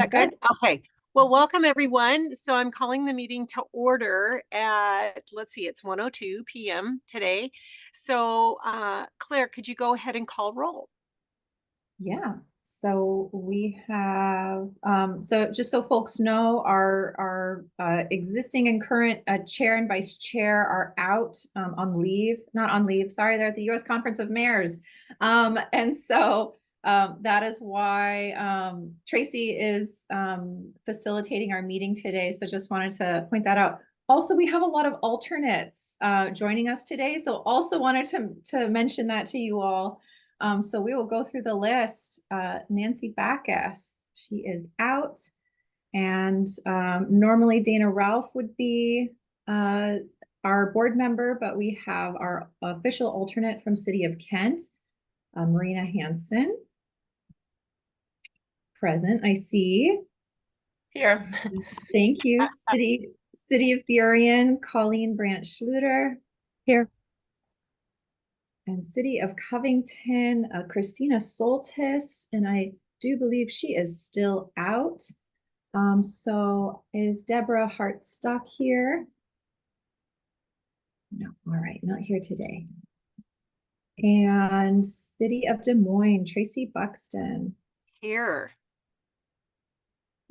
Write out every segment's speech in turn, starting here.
that good? Okay. Well, welcome everyone. So I'm calling the meeting to order at, let's see, it's 1:02 p.m. today. So Claire, could you go ahead and call roll? Yeah. So we have, so just so folks know, our existing and current chair and vice chair are out on leave, not on leave, sorry, they're at the U.S. Conference of Mayors. And so that is why Tracy is facilitating our meeting today. So just wanted to point that out. Also, we have a lot of alternates joining us today. So also wanted to mention that to you all. So we will go through the list. Nancy Backus, she is out. And normally Dana Ralph would be our board member, but we have our official alternate from City of Kent, Marina Hanson. Present, I see. Here. Thank you. City of Burien, Colleen Brandt Schluter. Here. And City of Covington, Christina Soltis, and I do believe she is still out. So is Deborah Hartstock here? No, all right, not here today. And City of Des Moines, Tracy Buxton. Here.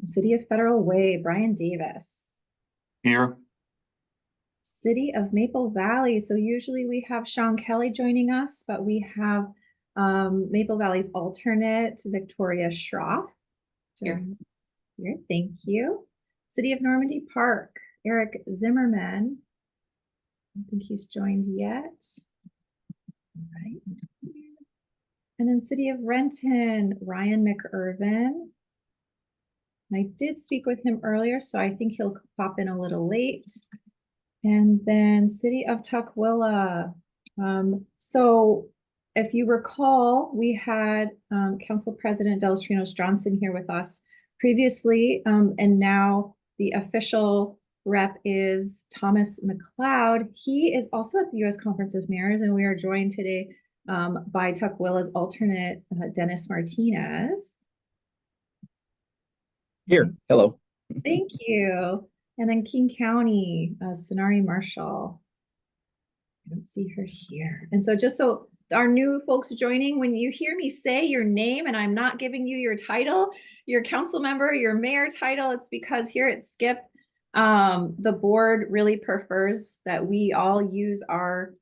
City of Federal Way, Brian Davis. Here. City of Maple Valley. So usually we have Sean Kelly joining us, but we have Maple Valley's alternate, Victoria Schroff. Here. Thank you. City of Normandy Park, Eric Zimmerman. I don't think he's joined yet. All right. And then City of Renton, Ryan McIrvin. I did speak with him earlier, so I think he'll pop in a little late. And then City of Tukwila. So if you recall, we had Council President Delastrinos Johnson here with us previously, and now the official rep is Thomas McLeod. He is also at the U.S. Conference of Mayors, and we are joined today by Tukwila's alternate, Dennis Martinez. Here. Hello. Thank you. And then King County, Sonari Marshall. I don't see her here. And so just so our new folks joining, when you hear me say your name and I'm not giving you your title, your council member, your mayor title, it's because here at SKIP, the board really prefers that we all use our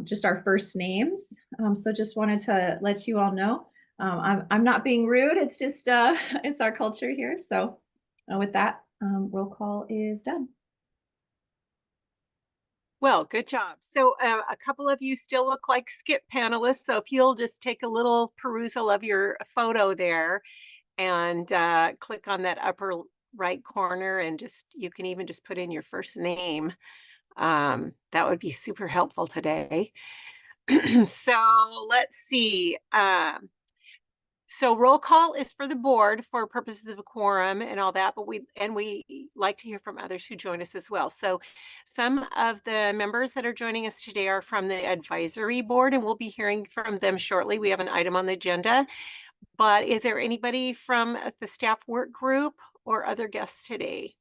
just our first names. So just wanted to let you all know. I'm not being rude. It's just it's our culture here. So with that, roll call is done. Well, good job. So a couple of you still look like SKIP panelists. So if you'll just take a little perusal of your photo there and click on that upper right corner and you can even just put in your first name. That would be super helpful today. So let's see. So roll call is for the board for purposes of a quorum and all that, but we like to hear from others who join us as well. So some of the members that are joining us today are from the advisory board, and we'll be hearing from them shortly. We have an item on the agenda, but is there anybody from the staff work group or other guests today?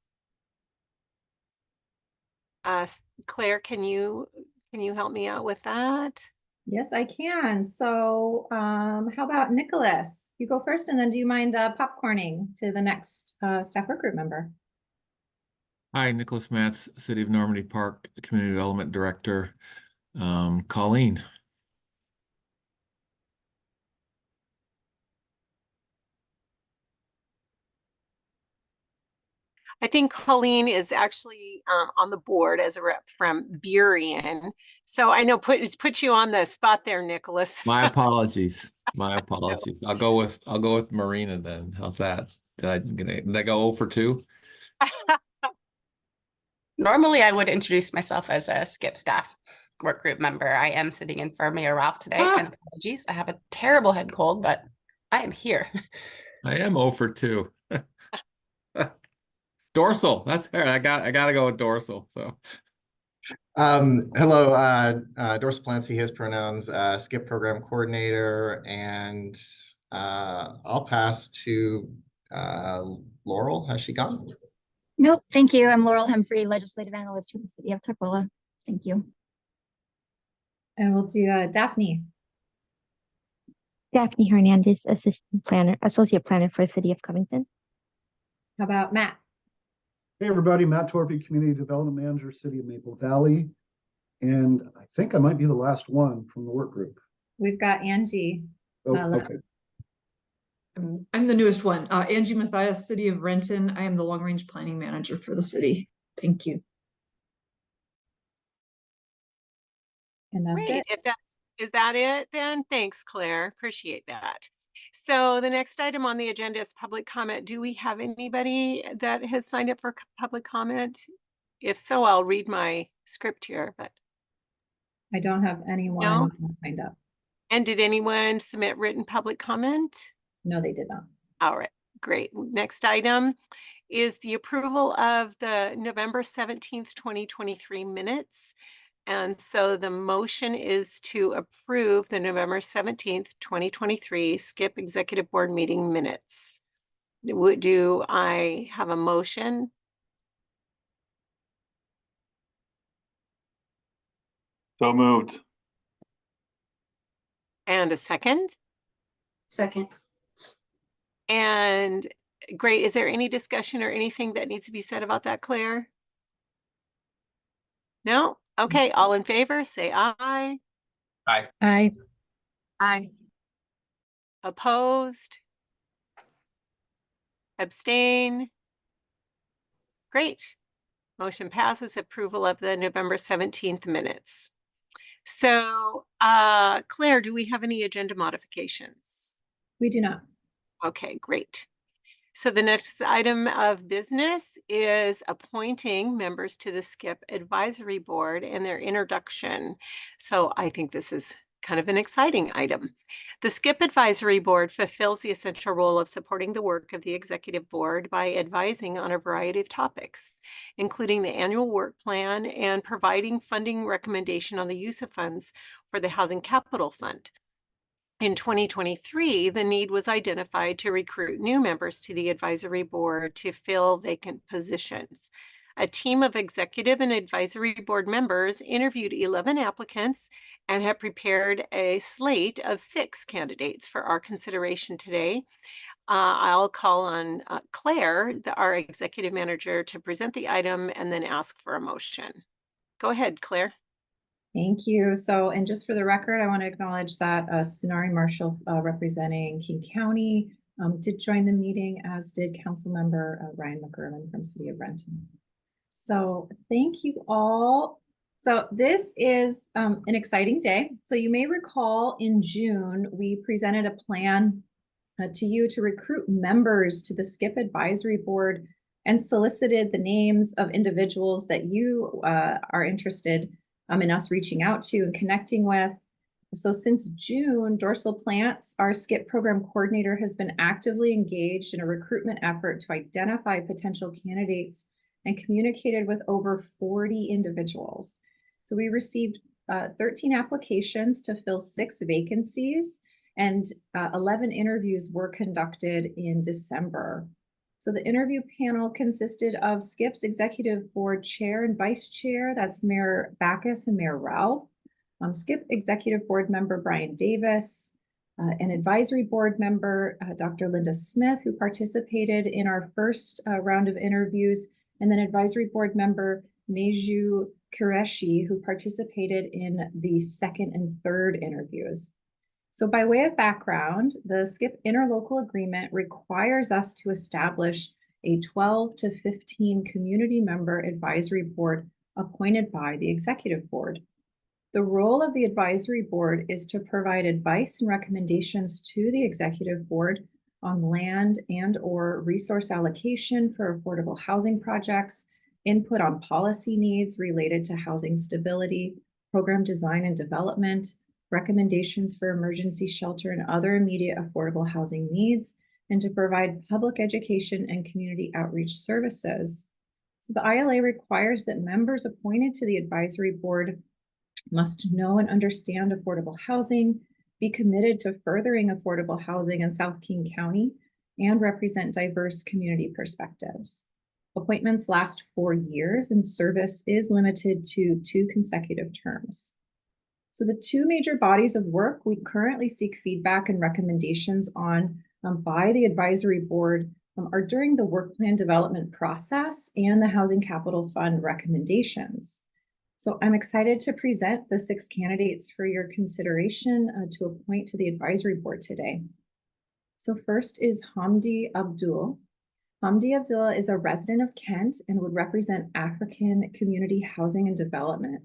Claire, can you help me out with that? Yes, I can. So how about Nicholas? You go first, and then do you mind popcorning to the next staff work group member? Hi, Nicholas Matz, City of Normandy Park Community Development Director. Colleen. I think Colleen is actually on the board as a rep from Burien. So I know put you on the spot there, Nicholas. My apologies. My apologies. I'll go with Marina then. How's that? Did I go 0 for 2? Normally, I would introduce myself as a SKIP staff work group member. I am sitting in for Mayor Ralph today, and apologies. I have a terrible head cold, but I am here. I am 0 for 2. Dorsal. That's fair. I gotta go with dorsal. So hello, Dorsal Plancy, his pronouns, SKIP program coordinator, and I'll pass to Laurel, has she gone? Nope, thank you. I'm Laurel Humphrey, Legislative Analyst for the City of Tukwila. Thank you. And we'll do Daphne. Daphne Hernandez, Associate Planner for the City of Covington. How about Matt? Hey, everybody, Matt Torpy, Community Development Manager, City of Maple Valley. And I think I might be the last one from the work group. We've got Angie. Oh, okay. I'm the newest one. Angie Mathias, City of Renton. I am the Long Range Planning Manager for the city. Thank you. And that's Great. it. Is that it then? Thanks, Claire. Appreciate that. So the next item on the agenda is public comment. Do we have anybody that has signed up for public comment? If so, I'll read my script here, but I don't have anyone signed up. and did anyone submit written public comment? No, they did not. All right, great. Next item is the approval of the November 17th, 2023 minutes. And so the motion is to approve the November 17th, 2023 SKIP Executive Board meeting minutes. Do I have a motion? So moved. And a second? Second. And great. Is there any discussion or anything that needs to be said about that, Claire? No? Okay, all in favor, say aye. Aye. Aye. Aye. Opposed? Abstain? Great. Motion passes. Approval of the November 17th minutes. So, Claire, do we have any agenda modifications? We do not. Okay, great. So the next item of business is appointing members to the SKIP Advisory Board and their introduction. So I think this is kind of an exciting item. The SKIP Advisory Board fulfills the essential role of supporting the work of the Executive Board by advising on a variety of topics, including the annual work plan and providing funding recommendation on the use of funds for the Housing Capital Fund. In 2023, the need was identified to recruit new members to the advisory board to fill vacant positions. A team of executive and advisory board members interviewed 11 applicants and have prepared a slate of 6 candidates for our consideration today. I'll call on Claire, our executive manager, to present the item and then ask for a motion. Go ahead, Claire. Thank you. So, and just for the record, I want to acknowledge that Sunari Marshall, representing King County, did join the meeting, as did Councilmember Ryan McGurlin from City of Renton. So thank you all. So this is an exciting day. So you may recall in June, we presented a plan to you to recruit members to the SKIP Advisory Board and solicited the names of individuals that you are interested in us reaching out to and connecting with. So since June, Dorsal Plants, our SKIP program coordinator, has been actively engaged in a recruitment effort to identify potential candidates and communicated with over 40 individuals. So we received 13 applications to fill 6 vacancies, and 11 interviews were conducted in December. So the interview panel consisted of SKIP's Executive Board Chair and Vice Chair, that's Mayor Backus and Mayor Ralph, SKIP Executive Board Member Brian Davis, an Advisory Board Member, Dr. Linda Smith, who participated in our first round of interviews, and then Advisory Board Member Meju Qureshi, who participated in the second and third interviews. So by way of background, the SKIP interlocal agreement requires us to establish a 12 to 15 community member advisory board appointed by the executive board. The role of the advisory board is to provide advice and recommendations to the executive board on land and/or resource allocation for affordable housing projects, input on policy needs related to housing stability, program design and development, recommendations for emergency shelter and other immediate affordable housing needs, and to provide public education and community outreach services. So the ILA requires that members appointed to the advisory board must know and understand affordable housing, be committed to furthering affordable housing in South King County, and represent diverse community perspectives. Appointments last 4 years and service is limited to 2 consecutive terms. So the 2 major bodies of work we currently seek feedback and recommendations on by the advisory board are during the work plan development process and the Housing Capital Fund recommendations. So I'm excited to present the 6 candidates for your consideration to appoint to the advisory board today. So first is Hamdi Abdul. Hamdi Abdul is a resident of Kent and would represent African Community Housing and Development.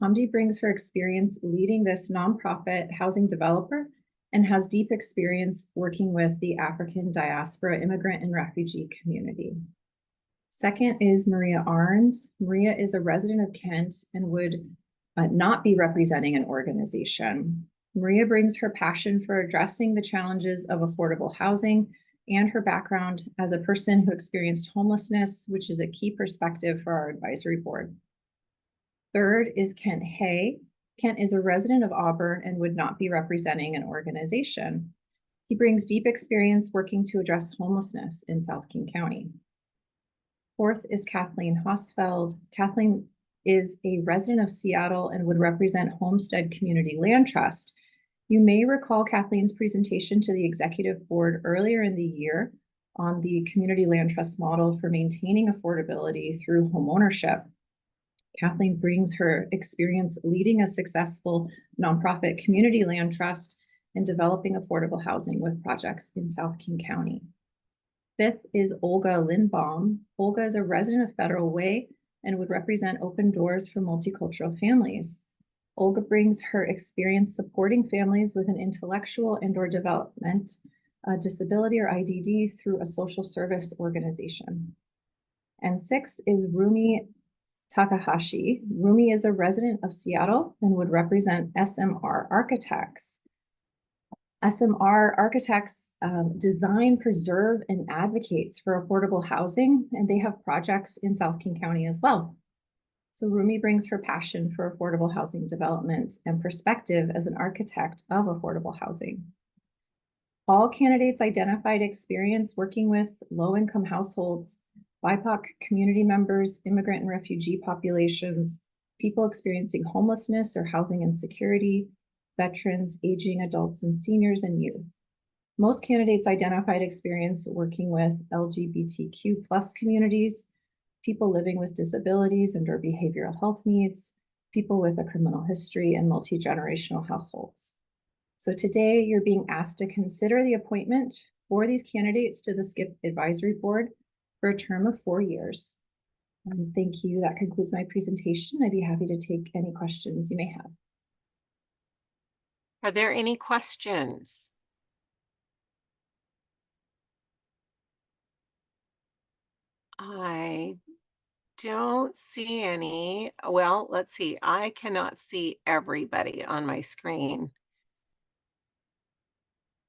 Hamdi brings her experience leading this nonprofit housing developer and has deep experience working with the African diaspora, immigrant, and refugee community. Second is Maria Arns. Maria is a resident of Kent and would not be representing an organization. Maria brings her passion for addressing the challenges of affordable housing and her background as a person who experienced homelessness, which is a key perspective for our advisory board. Third is Kent Hay. Kent is a resident of Auburn and would not be representing an organization. He brings deep experience working to address homelessness in South King County. Fourth is Kathleen Hosfeld. Kathleen is a resident of Seattle and would represent Homestead Community Land Trust. You may recall Kathleen's presentation to the executive board earlier in the year on the community land trust model for maintaining affordability through homeownership. Kathleen brings her experience leading a successful nonprofit community land trust and developing affordable housing with projects in South King County. Fifth is Olga Lindbaum. Olga is a resident of Federal Way and would represent Open Doors for Multicultural Families. Olga brings her experience supporting families with an intellectual and/or development disability or IDD through a social service organization. And sixth is Rumi Takahashi. Rumi is a resident of Seattle and would represent SMR Architects. SMR Architects design, preserve, and advocates for affordable housing, and they have projects in South King County as well. So Rumi brings her passion for affordable housing development and perspective as an architect of affordable housing. All candidates identified experience working with low-income households, BIPOC community members, immigrant and refugee populations, people experiencing homelessness or housing insecurity, veterans, aging adults and seniors, and youth. Most candidates identified experience working with LGBTQ+ communities, people living with disabilities and or behavioral health needs, people with a criminal history, and multi-generational households. So today you're being asked to consider the appointment for these candidates to the SKHHP Advisory Board for a term of 4 years. Thank you. That concludes my presentation. I'd be happy to take any questions you may have. Are there any questions? I don't see any. Well, let's see. I cannot see everybody on my screen.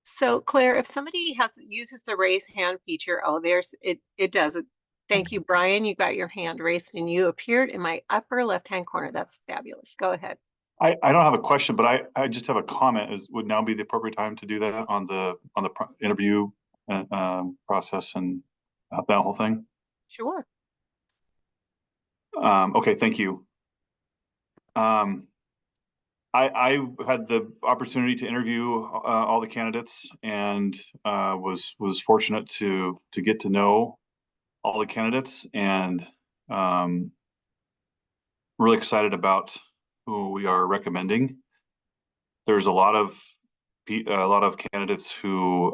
So Claire, if somebody uses the raise hand feature, oh, there's it. It does it. Thank you, Brian. You got your hand raised and you appeared in my upper left-hand corner. That's fabulous. Go ahead. I don't have a question, but I just have a comment. Would now be the appropriate time to do that on the interview process and that whole thing? Sure. Okay, thank you. I had the opportunity to interview all the candidates and was fortunate to get to know all the candidates and really excited about who we are recommending. There's a lot of candidates who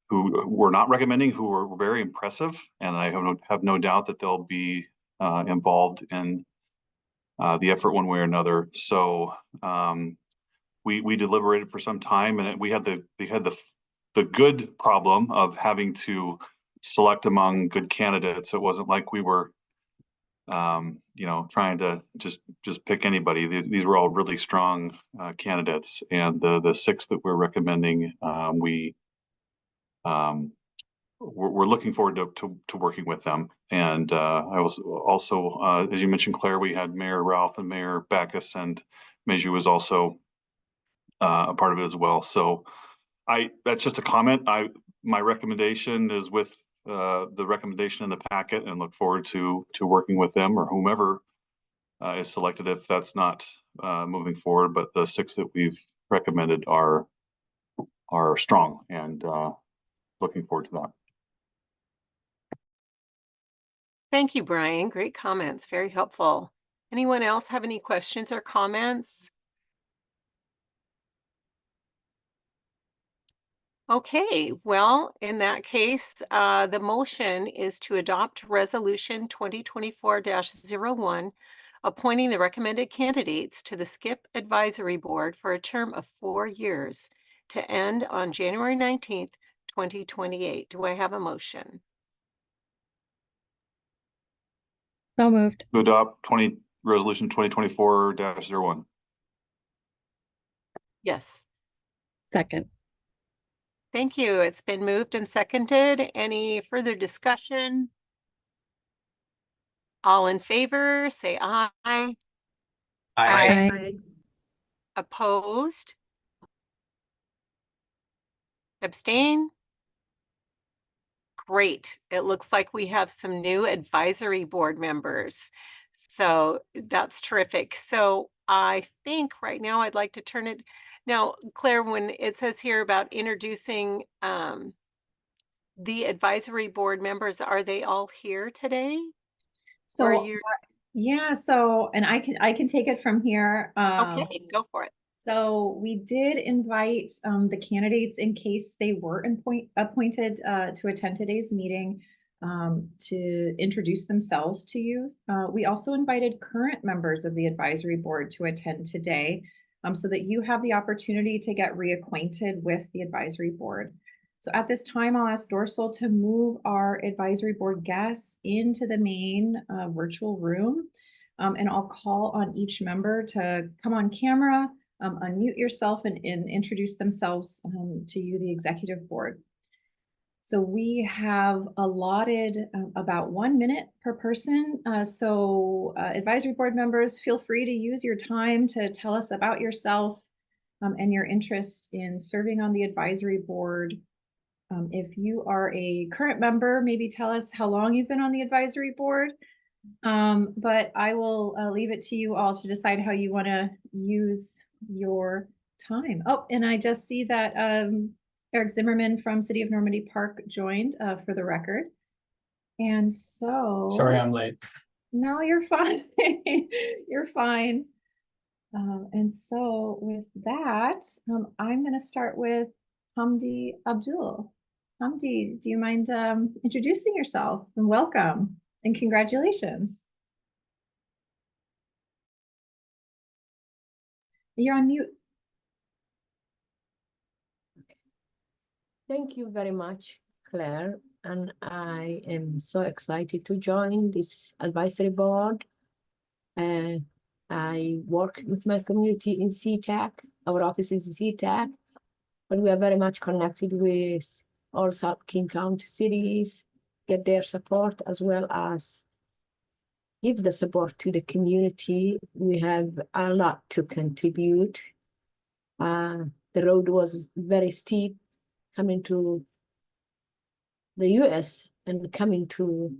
were not recommending who were very impressive, and I have no doubt that they'll be involved in the effort one way or another. So we deliberated for some time, and we had the good problem of having to select among good candidates. It wasn't like we were trying to just pick anybody. These were all really strong candidates, and the 6 that we're recommending, we're looking forward to working with them. And I was also, as you mentioned, Claire, we had Mayor Ralph and Mayor Backus, and Meju was also a part of it as well. So that's just a comment. my recommendation is with the recommendation in the packet, and look forward to working with them or whomever is selected if that's not moving forward. But the 6 that we've recommended are strong, and looking forward to that. Thank you, Brian. Great comments. Very helpful. Anyone else have any questions or comments? Okay, well, in that case, the motion is to adopt Resolution 2024-01, appointing the recommended candidates to the SKIP Advisory Board for a term of 4 years to end on January 19th, 2028. Do I have a motion? So moved. To adopt Resolution 2024-01. Yes. Second. Thank you. It's been moved and seconded. Any further discussion? All in favor, say aye. Aye. Opposed? Abstain? Great. It looks like we have some new advisory board members. So that's terrific. So I think right now I'd like to turn it. Now, Claire, when it says here about introducing the advisory board members, are they all here today? So, Or you're yeah, so, and I can take it from here. okay, go for it. So we did invite the candidates in case they were appointed to attend today's meeting to introduce themselves to you. We also invited current members of the advisory board to attend today so that you have the opportunity to get reacquainted with the advisory board. So at this time, I'll ask Dorsal to move our advisory board guests into the main virtual room. And I'll call on each member to come on camera, unmute yourself and introduce themselves to you, the executive board. So we have allotted about 1 minute per person. So advisory board members, feel free to use your time to tell us about yourself and your interest in serving on the advisory board. If you are a current member, maybe tell us how long you've been on the advisory board. But I will leave it to you all to decide how you want to use your time. Oh, and I just see that Eric Zimmerman from City of Normandy Park joined for the record. And so... Sorry, I'm late. No, you're fine. You're fine. And so with that, I'm going to start with Hamdi Abdul. Hamdi, do you mind introducing yourself? And welcome and congratulations. You're on mute. Thank you very much, Claire. And I am so excited to join this advisory board. I work with my community in SeaTac. Our office is in SeaTac, but we are very much connected with all South King County cities, get their support as well as give the support to the community. We have a lot to contribute. The road was very steep coming to the US and coming to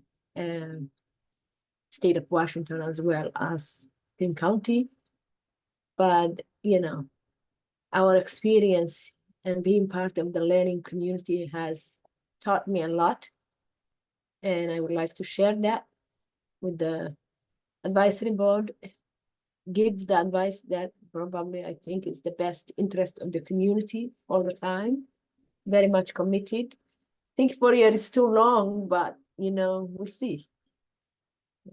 state of Washington as well as King County. But, you know, our experience and being part of the learning community has taught me a lot. And I would like to share that with the advisory board, give the advice that probably I think is the best interest of the community all the time. Very much committed. I think 4 years is too long, but you know, we'll see.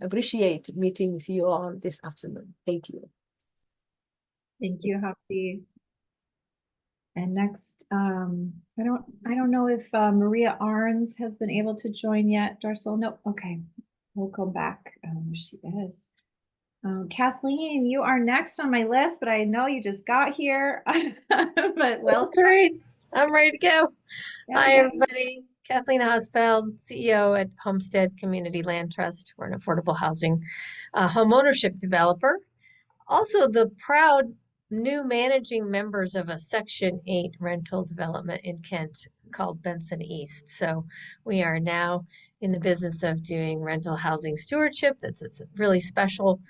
Appreciate meeting with you all this afternoon. Thank you. Thank you, Hafti. And next, I don't know if Maria Arns has been able to join yet. Dorsal, no, okay. We'll go back. There she is. Kathleen, you are next on my list, but I know you just got here. But well, that's right. I'm ready to go. Yeah, Hi, yeah. everybody. Kathleen Osfeld, CEO at Homestead Community Land Trust. We're an affordable housing home ownership developer. Also, the proud new managing members of a Section 8 rental development in Kent called Benson East. So we are now in the business of doing rental housing stewardship. It's a really special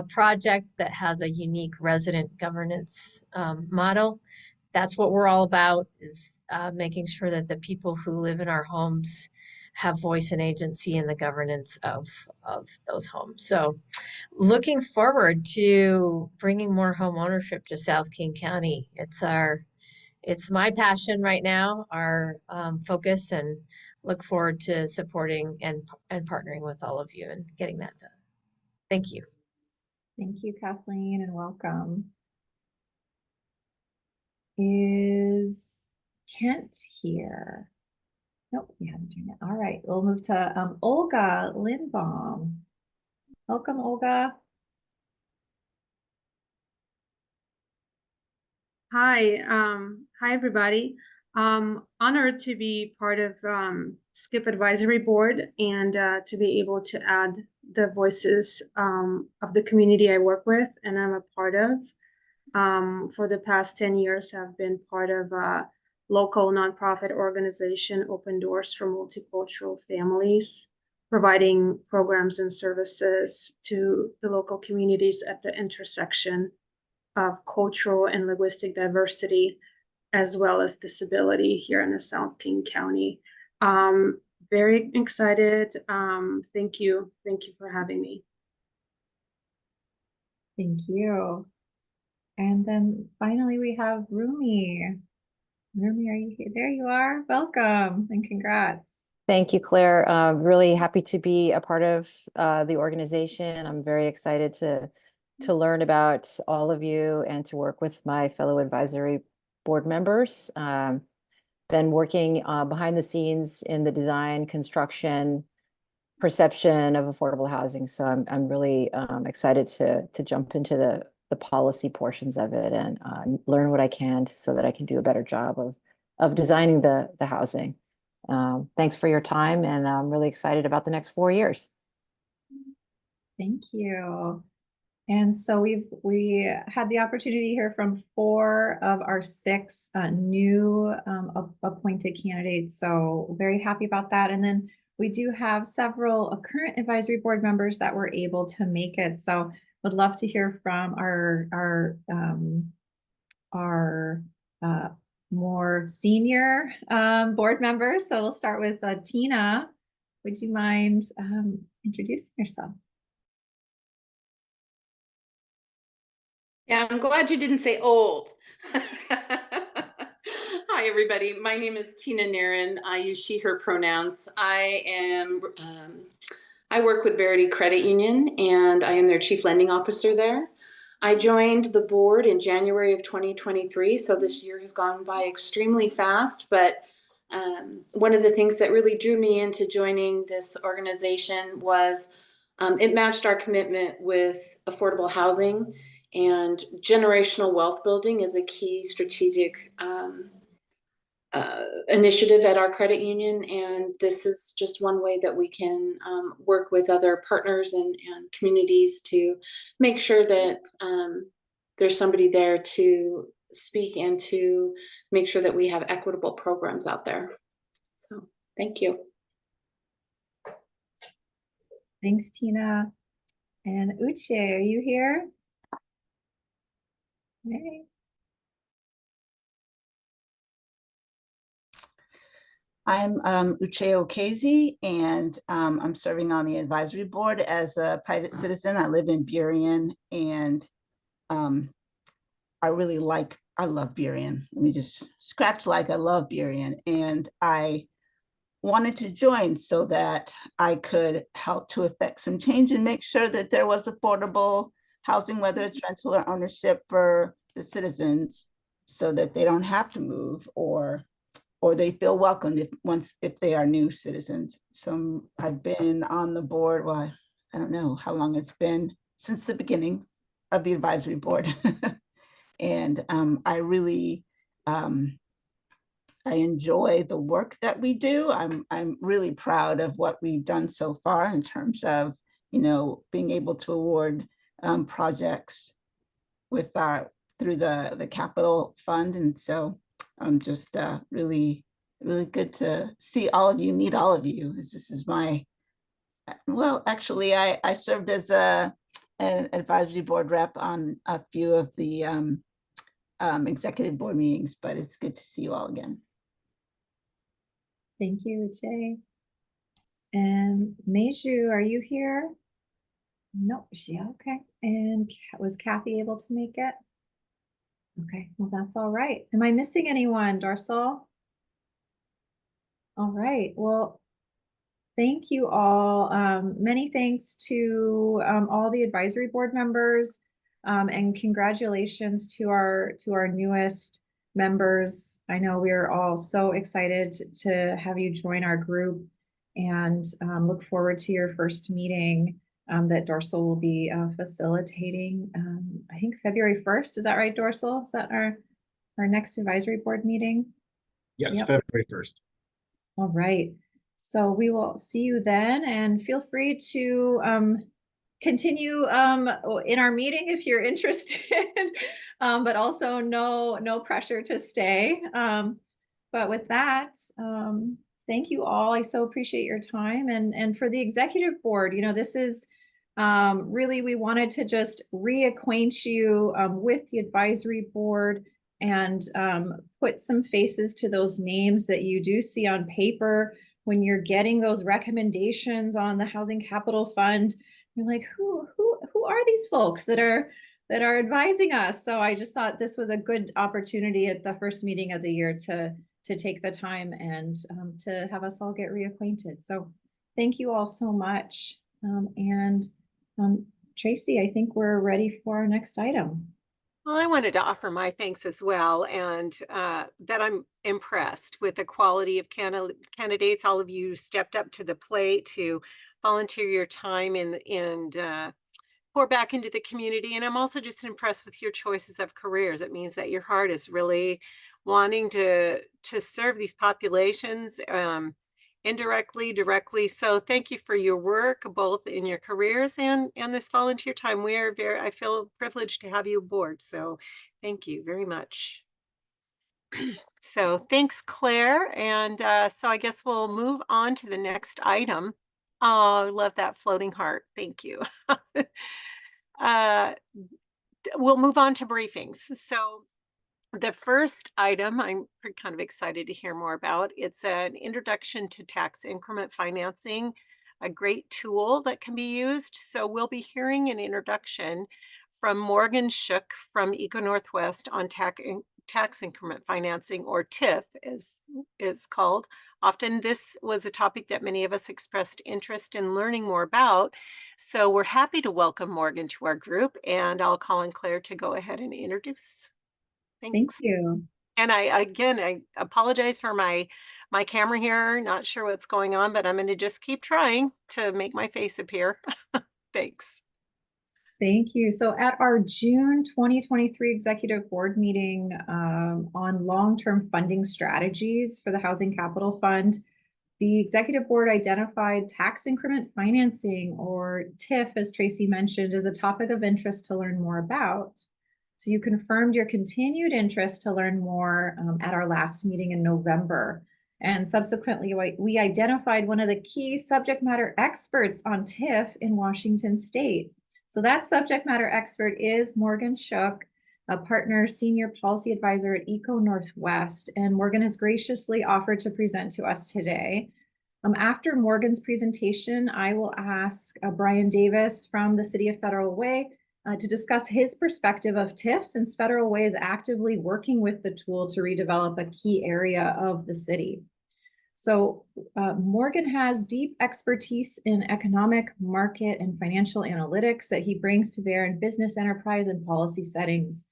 project that has a unique resident governance model. That's what we're all about, is making sure that the people who live in our homes have voice and agency in the governance of those homes. So looking forward to bringing more home ownership to South King County. It's my passion right now, our focus, and look forward to supporting and partnering with all of you and getting that done. Thank you. Thank you, Kathleen, and welcome. Is Kent here? Nope, we haven't done it. All right, we'll move to Olga Lindbaum. Welcome, Olga. Hi, hi everybody. Honored to be part of SKIP Advisory Board and to be able to add the voices of the community I work with and I'm a part of. For the past 10 years, I've been part of a local nonprofit organization, Open Doors for Multicultural Families, providing programs and services to the local communities at the intersection of cultural and linguistic diversity, as well as disability here in the South King County. Very excited. Thank you. Thank you for having me. Thank you. And then finally we have Rumi. Rumi, are you here? There you are. Welcome and congrats. Thank you, Claire. Really happy to be a part of the organization. I'm very excited to learn about all of you and to work with my fellow advisory board members. Been working behind the scenes in the design, construction, perception of affordable housing. So I'm really excited to jump into the policy portions of it and learn what I can so that I can do a better job of designing the housing. Thanks for your time, and I'm really excited about the next 4 years. Thank you. And so we had the opportunity to hear from 4 of our 6 new appointed candidates. So very happy about that. And then we do have several current advisory board members that were able to make it. So would love to hear from our more senior board members. So we'll start with Tina. Would you mind introducing yourself? Yeah, I'm glad you didn't say old. Hi, everybody. My name is Tina Narin. I use she, her pronouns. I work with Verity Credit Union, and I am their chief lending officer there. I joined the board in January of 2023, so this year has gone by extremely fast, but one of the things that really drew me into joining this organization was it matched our commitment with affordable housing, and generational wealth building is a key strategic initiative at our credit union. And this is just one way that we can work with other partners and communities to make sure that there's somebody there to speak and to make sure that we have equitable programs out there. So thank you. Thanks, Tina. And Uche, are you here? Hey. I'm Uche Okezi, and I'm serving on the advisory board as a private citizen. I live in Burien, and I love Burien. Let me just scratch like I love Burien. And I wanted to join so that I could help to affect some change and make sure that there was affordable housing, whether it's rental or ownership, for the citizens, so that they don't have to move or they feel welcomed if they are new citizens. So I've been on the board, well, I don't know how long it's been, since the beginning of the advisory board. And I really, I enjoy the work that we do. I'm really proud of what we've done so far in terms of, being able to award projects with our through the capital fund. And so I'm just really good to see all of you, meet all of you. This is my, well, actually, I served as an advisory board rep on a few of the executive board meetings, but it's good to see you all again. Thank you, Jay. And Meiju, are you here? No, she okay. And was Kathy able to make it? Okay, well, that's all right. Am I missing anyone, Dorsal? All right, well, thank you all. Many thanks to all the advisory board members, and congratulations to our newest members. I know we are all so excited to have you join our group, and look forward to your first meeting that Dorsal will be facilitating. I think February 1st. Is that right, Dorsal? Is that our next advisory board meeting? Yes, Yep. February 1st. All right. So we will see you then, and feel free to continue in our meeting if you're interested, but also no pressure to stay. But with that, thank you all. I so appreciate your time. And for the executive board, you know, this is really, we wanted to just reacquaint you with the advisory board and put some faces to those names that you do see on paper when you're getting those recommendations on the Housing Capital Fund. You're like, who are these folks that are advising us? So I just thought this was a good opportunity at the first meeting of the year to take the time and to have us all get reacquainted. So thank you all so much. Tracy, I think we're ready for our next item. Well, I wanted to offer my thanks as well, and that I'm impressed with the quality of candidates. All of you stepped up to the plate to volunteer your time and pour back into the community. And I'm also just impressed with your choices of careers. It means that your heart is really wanting to serve these populations, indirectly, directly. So thank you for your work, both in your careers and this volunteer time. I feel privileged to have you aboard. So thank you very much. So thanks, Claire. And so I guess we'll move on to the next item. Oh, I love that floating heart. Thank you. We'll move on to briefings. So the first item I'm kind of excited to hear more about. It's an introduction to tax increment financing, a great tool that can be used. So we'll be hearing an introduction from Morgan Shook from Eco Northwest on tax increment financing, or TIF as it's called. Often this was a topic that many of us expressed interest in learning more about. So we're happy to welcome Morgan to our group, and I'll call on Claire to go ahead and introduce. Thank you. And I apologize for my camera here. Not sure what's going on, but I'm going to just keep trying to make my face appear. Thanks. Thank you. So at our June 2023 executive board meeting on long-term funding strategies for the Housing Capital Fund, the executive board identified tax increment financing, or TIF, as Tracy mentioned, as a topic of interest to learn more about. So you confirmed your continued interest to learn more at our last meeting in November. And subsequently, we identified one of the key subject matter experts on TIF in Washington State. So that subject matter expert is Morgan Shook, a partner senior policy advisor at Eco Northwest. And Morgan has graciously offered to present to us today. After Morgan's presentation, I will ask Brian Davis from the City of Federal Way to discuss his perspective of TIF, since Federal Way is actively working with the tool to redevelop a key area of the city. So Morgan has deep expertise in economic, market, and financial analytics that he brings to bear in business, enterprise, and policy settings.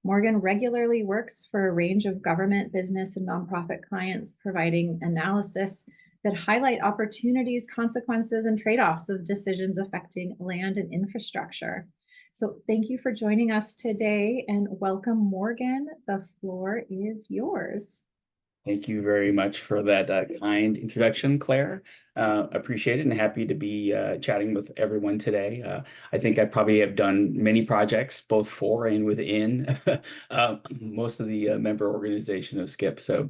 Morgan regularly works for a range of government, business, and nonprofit clients, providing analysis that highlight opportunities, consequences, and trade-offs of decisions affecting land and infrastructure. So thank you for joining us today, and welcome, Morgan. The floor is yours. Thank you very much for that kind introduction, Claire. Appreciate it and happy to be chatting with everyone today. I think I probably have done many projects, both for and within most of the member organization of SKIP. So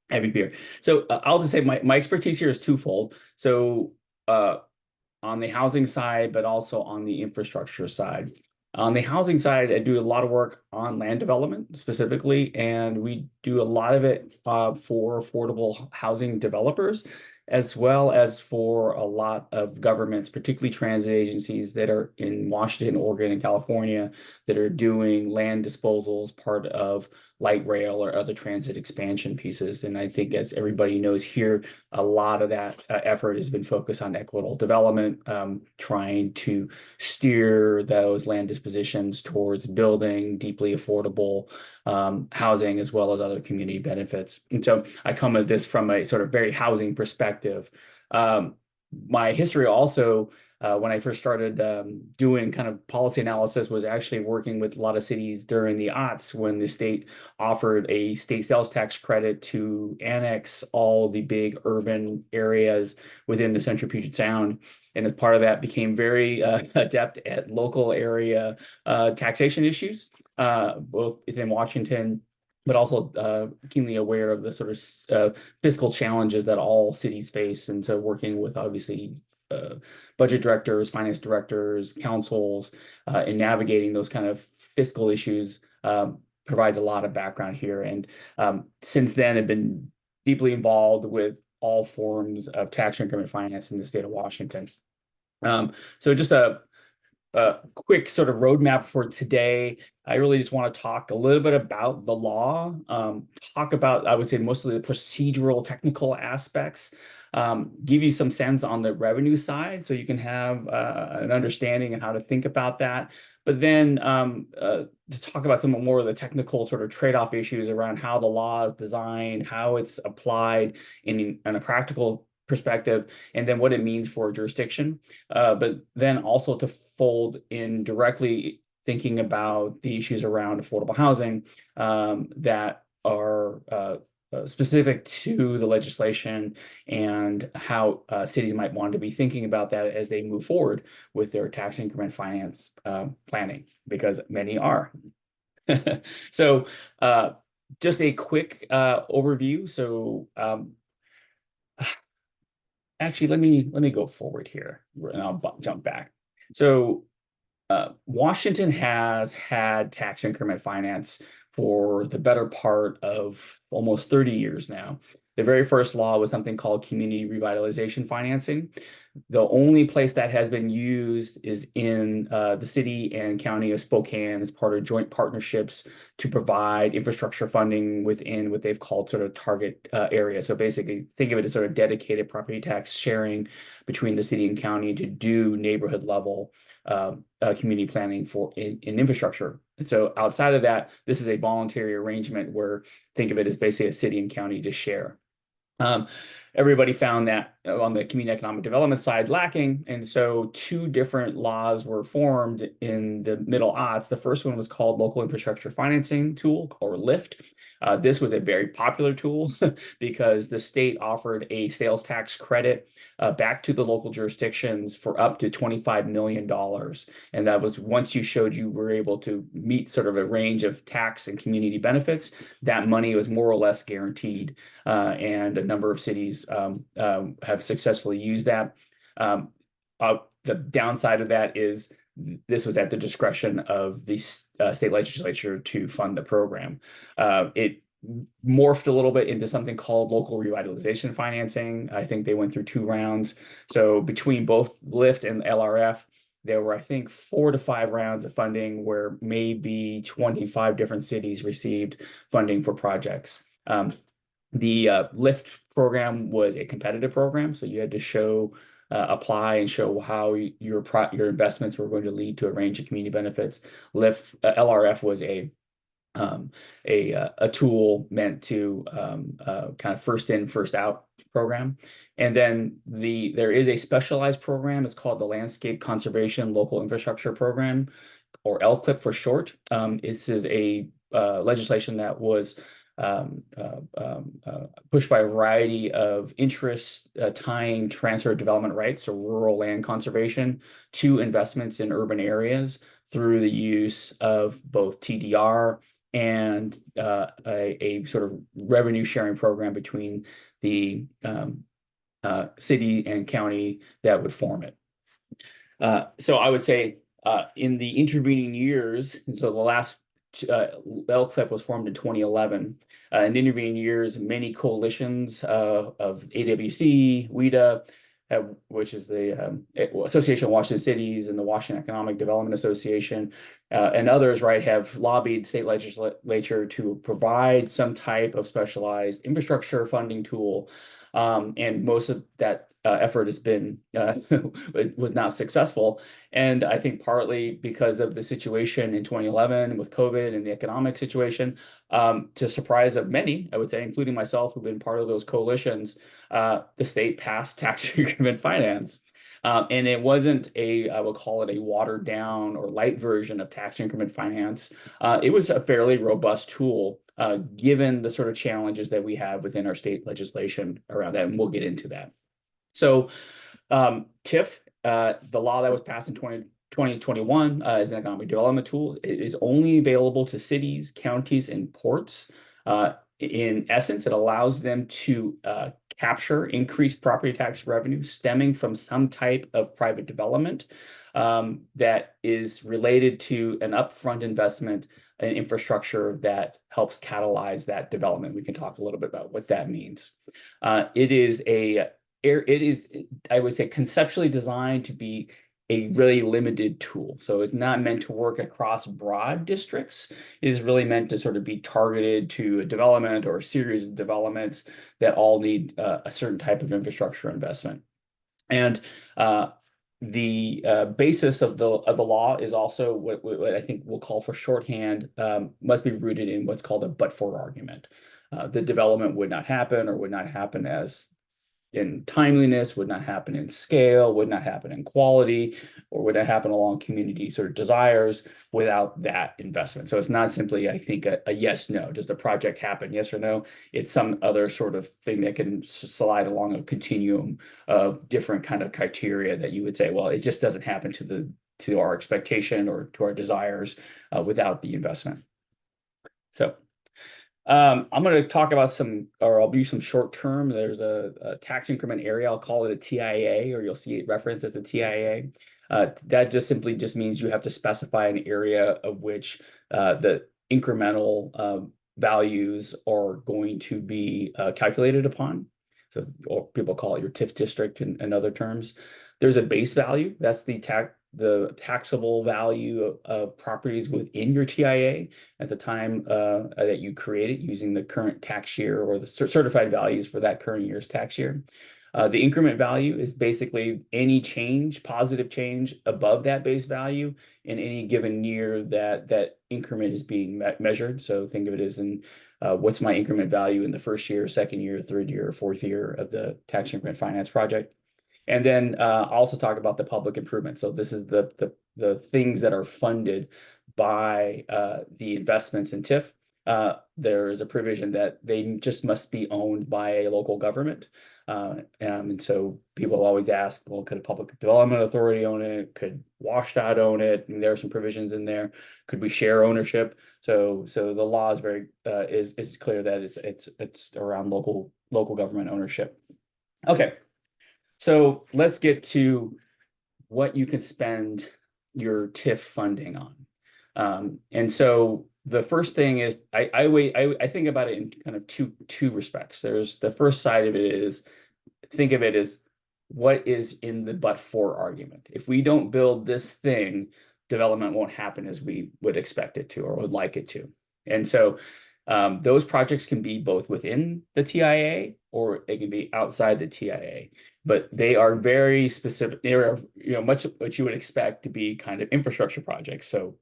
happy to be here. So I'll just say my expertise here is twofold. So on the housing side, but also on the infrastructure side. On the housing side, I do a lot of work on land development specifically, and we do a lot of it for affordable housing developers, as well as for a lot of governments, particularly transit agencies that are in Washington, Oregon, and California that are doing land disposals, part of light rail or other transit expansion pieces. And I think, as everybody knows here, a lot of that effort has been focused on equitable development, trying to steer those land dispositions towards building deeply affordable housing, as well as other community benefits. And so I come at this from a sort of very housing perspective. My history also, when I first started doing kind of policy analysis, was actually working with a lot of cities during the aughts when the state offered a state sales tax credit to annex all the big urban areas within the Central Puget Sound. And as part of that, became very adept at local area taxation issues, both within Washington, but also keenly aware of the sort of fiscal challenges that all cities face. And so working with, obviously, budget directors, finance directors, councils, in navigating those kind of fiscal issues provides a lot of background here. And since then, I've been deeply involved with all forms of tax increment finance in the state of Washington. So just a quick sort of roadmap for today. I really just want to talk a little bit about the law, talk about, I would say, mostly the procedural technical aspects, give you some sense on the revenue side so you can have an understanding of how to think about that. But then to talk about some more of the technical sort of trade-off issues around how the law is designed, how it's applied in a practical perspective, and then what it means for a jurisdiction. But then also to fold in directly thinking about the issues around affordable housing that are specific to the legislation, and how cities might want to be thinking about that as they move forward with their tax increment finance planning, because many are. So just a quick overview. So actually, let me go forward here and I'll jump back. So Washington has had tax increment finance for the better part of almost 30 years now. The very first law was something called community revitalization financing. The only place that has been used is in the city and county of Spokane as part of joint partnerships to provide infrastructure funding within what they've called sort of target area. So basically, think of it as sort of dedicated property tax sharing between the city and county to do neighborhood level community planning for in infrastructure. And so outside of that, this is a voluntary arrangement where, think of it as basically a city and county to share. Everybody found that on the community economic development side lacking, and so two different laws were formed in the middle aughts. The first one was called Local Infrastructure Financing Tool, or LIFT. This was a very popular tool because the state offered a sales tax credit back to the local jurisdictions for up to $25 million. And that was once you showed you were able to meet sort of a range of tax and community benefits, that money was more or less guaranteed. And a number of cities have successfully used that. The downside of that is this was at the discretion of the state legislature to fund the program. It morphed a little bit into something called local revitalization financing. I think they went through 2 rounds. So between both LIFT and LRF, there were, I think, 4 to 5 rounds of funding where maybe 25 different cities received funding for projects. The LIFT program was a competitive program, so you had to show, apply and show how your investments were going to lead to a range of community benefits. LRF was a tool meant to kind of first in, first out program. And then there is a specialized program. It's called the Landscape Conservation Local Infrastructure Program, or LCLIP for short. This is a legislation that was pushed by a variety of interests tying transfer of development rights, so rural land conservation, to investments in urban areas through the use of both TDR and a sort of revenue sharing program between the city and county that would form it. So I would say in the intervening years, and so the last LCLIP was formed in 2011. In the intervening years, many coalitions of AWC, WIDA, which is the Association of Washington Cities and the Washington Economic Development Association, and others, right, have lobbied state legislature to provide some type of specialized infrastructure funding tool. And most of that effort has been was not successful. And I think partly because of the situation in 2011 with COVID and the economic situation, to surprise of many, I would say, including myself, who've been part of those coalitions, the state passed tax increment finance. And it wasn't I will call it a watered down or light version of tax increment finance. It was a fairly robust tool, given the sort of challenges that we have within our state legislation around that, and we'll get into that. So TIF, the law that was passed in 2021 is an economic development tool. It is only available to cities, counties, and ports. In essence, it allows them to capture increased property tax revenue stemming from some type of private development that is related to an upfront investment in infrastructure that helps catalyze that development. We can talk a little bit about what that means. It is, I would say, conceptually designed to be a really limited tool. So it's not meant to work across broad districts. It is really meant to sort of be targeted to a development or a series of developments that all need a certain type of infrastructure investment. And the basis of the law is also what I think we'll call for shorthand, must be rooted in what's called a but-for argument. The development would not happen or would not happen as in timeliness, would not happen in scale, would not happen in quality, or would not happen along community sort of desires without that investment. So it's not simply, I think, a yes, no. Does the project happen, yes or no? It's some other sort of thing that can slide along a continuum of different kind of criteria that you would say, well, it just doesn't happen to our expectation or to our desires without the investment. So I'm going to talk about I'll use some short term. There's a tax increment area. I'll call it a TIA, or you'll see it referenced as a TIA. That just simply means you have to specify an area of which the incremental values are going to be calculated upon. So or people call it your TIF district in other terms. There's a base value. That's the taxable value of properties within your TIA at the time that you create it, using the current tax year or the certified values for that current year's tax year. The increment value is basically any change, positive change above that base value in any given year that increment is being measured. So think of it as in what's my increment value in the first year, second year, third year, or fourth year of the tax increment finance project. And then I'll also talk about the public improvement. So this is the things that are funded by the investments in TIF. There is a provision that they just must be owned by a local government. And so people always ask, well, could a public development authority own it? Could WashDOT own it? And there are some provisions in there. Could we share ownership? So the law is very is clear that it's around local government ownership. Okay. So let's get to what you can spend your TIF funding on. And so the first thing is I think about it in kind of two respects. There's the first side of it is think of it as what is in the but-for argument. If we don't build this thing, development won't happen as we would expect it to or would like it to. And so those projects can be both within the TIA or they can be outside the TIA, but they are very specific. They are, much what you would expect to be kind of infrastructure projects. So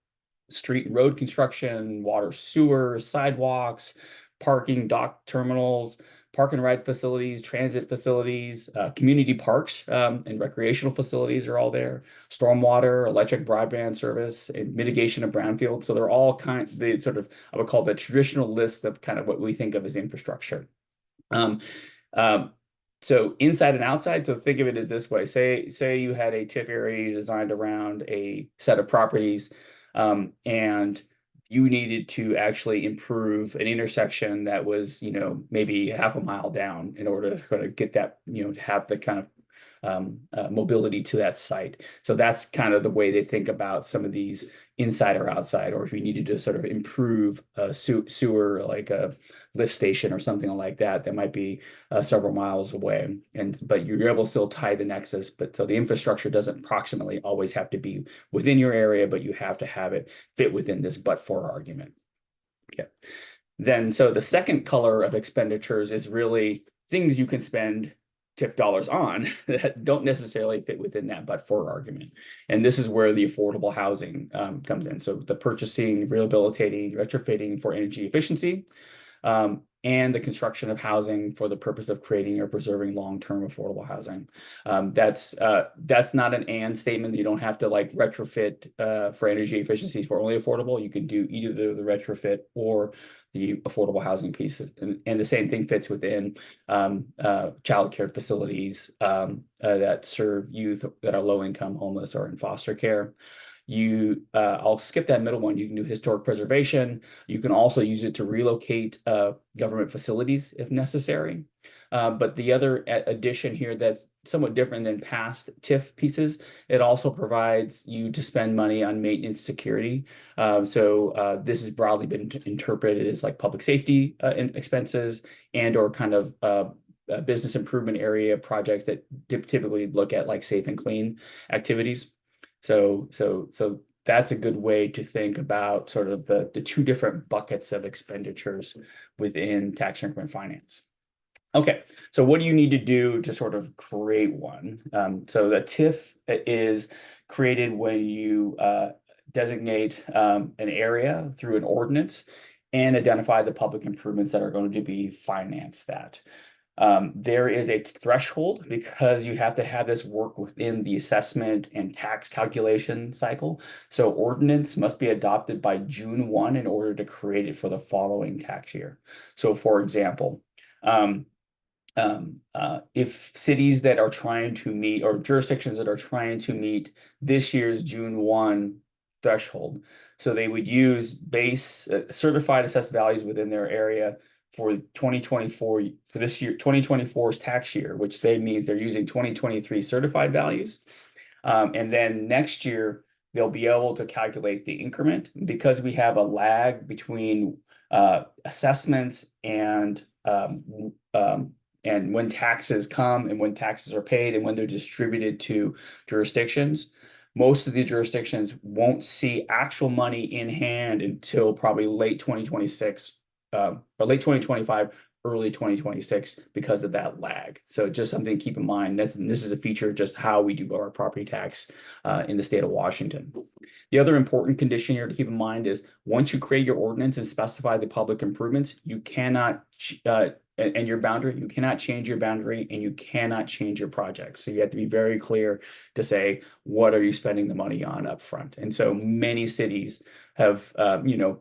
street and road construction, water, sewer, sidewalks, parking, dock terminals, park and ride facilities, transit facilities, community parks, and recreational facilities are all there. Stormwater, electric broadband service, and mitigation of brownfield. So they're all they sort of, I would call the traditional list of kind of what we think of as infrastructure. So inside and outside, so think of it as this way. Say you had a TIF area designed around a set of properties, and you needed to actually improve an intersection that was, maybe half a mile down in order to kind of get that, to have the kind of mobility to that site. So that's kind of the way they think about some of these inside or outside, or if you needed to sort of improve a sewer, like a lift station or something like that, that might be several miles away. But you're able to still tie the nexus. But so the infrastructure doesn't proximately always have to be within your area, but you have to have it fit within this but-for argument. Okay. Then, so the second color of expenditures is really things you can spend TIF dollars on that don't necessarily fit within that but-for argument. And this is where the affordable housing comes in. So the purchasing, rehabilitating, retrofitting for energy efficiency, and the construction of housing for the purpose of creating or preserving long-term affordable housing. That's not an and statement. You don't have to like retrofit for energy efficiency for only affordable. You can do either the retrofit or the affordable housing pieces. And the same thing fits within childcare facilities that serve youth that are low income, homeless, or in foster care. I'll skip that middle one. You can do historic preservation. You can also use it to relocate government facilities if necessary. But the other addition here that's somewhat different than past TIF pieces, it also provides you to spend money on maintenance security. So this has broadly been interpreted as like public safety expenses and or kind of business improvement area projects that typically look at like safe and clean activities. So that's a good way to think about sort of the two different buckets of expenditures within tax increment finance. Okay, so what do you need to do to sort of create one? So the TIF is created when you designate an area through an ordinance and identify the public improvements that are going to be financed that. There is a threshold because you have to have this work within the assessment and tax calculation cycle. So ordinance must be adopted by June 1 in order to create it for the following tax year. So for example, if cities that are trying to meet or jurisdictions that are trying to meet this year's June 1 threshold, so they would use base certified assessed values within their area for 2024, for this year, 2024's tax year, which means they're using 2023 certified values. And then next year, they'll be able to calculate the increment because we have a lag between assessments and when taxes come and when taxes are paid and when they're distributed to jurisdictions. Most of the jurisdictions won't see actual money in hand until probably late 2026 or late 2025, early 2026 because of that lag. So just something to keep in mind. This is a feature of just how we do our property tax in the state of Washington. The other important condition here to keep in mind is once you create your ordinance and specify the public improvements, you cannot and your boundary, you cannot change your boundary and you cannot change your project. So you have to be very clear to say, what are you spending the money on up front? And so many cities have,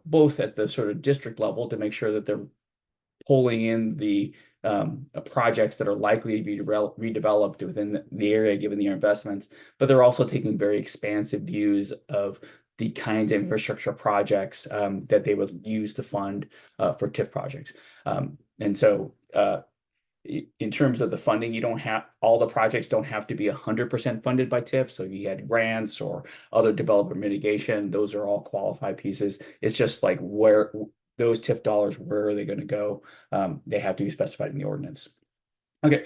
both at the sort of district level to make sure that they're pulling in the projects that are likely to be redeveloped within the area given the investments, but they're also taking very expansive views of the kinds of infrastructure projects that they would use to fund for TIF projects. And so in terms of the funding, all the projects don't have to be 100% funded by TIF. So if you had grants or other developer mitigation, those are all qualified pieces. It's just like where those TIF dollars, where are they going to go? They have to be specified in the ordinance. Okay,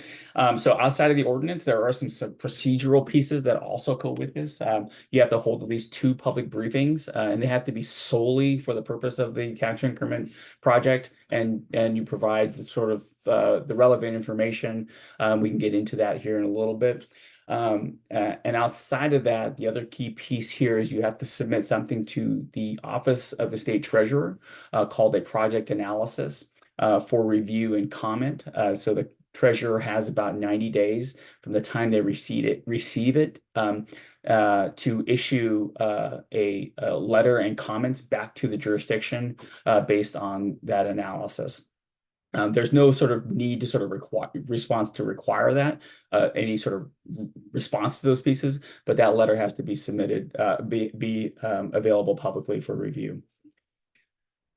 so outside of the ordinance, there are some procedural pieces that also go with this. You have to hold at least 2 public briefings, and they have to be solely for the purpose of the tax increment project, and you provide the sort of the relevant information. We can get into that here in a little bit. And outside of that, the other key piece here is you have to submit something to the Office of the State Treasurer called a project analysis. for review and comment. So the treasurer has about 90 days from the time they receive it to issue a letter and comments back to the jurisdiction based on that analysis. There's no sort of need to sort of response to require that any sort of response to those pieces, but that letter has to be submitted, be available publicly for review.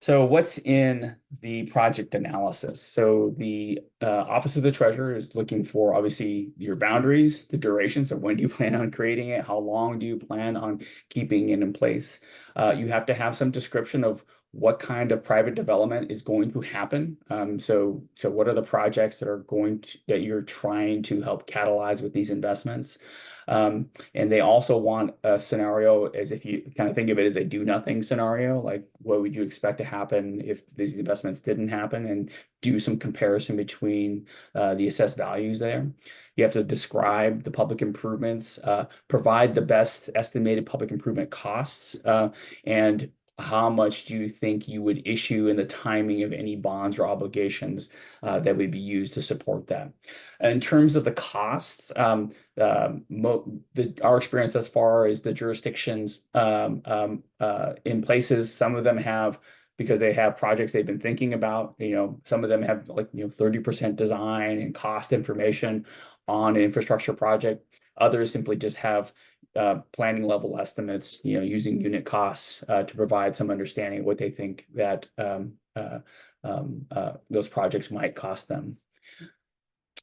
So what's in the project analysis? So the Office of the Treasurer is looking for obviously your boundaries, the duration. So when do you plan on creating it? How long do you plan on keeping it in place? You have to have some description of what kind of private development is going to happen. So what are the projects that are that you're trying to help catalyze with these investments? And they also want a scenario as if you kind of think of it as a do nothing scenario, like what would you expect to happen if these investments didn't happen, and do some comparison between the assessed values there. You have to describe the public improvements, provide the best estimated public improvement costs, and how much do you think you would issue in the timing of any bonds or obligations that would be used to support that. In terms of the costs, our experience thus far is the jurisdictions in places, some of them have, because they have projects they've been thinking about, some of them have 30% design and cost information on an infrastructure project. Others simply just have planning level estimates, using unit costs to provide some understanding of what they think that those projects might cost them.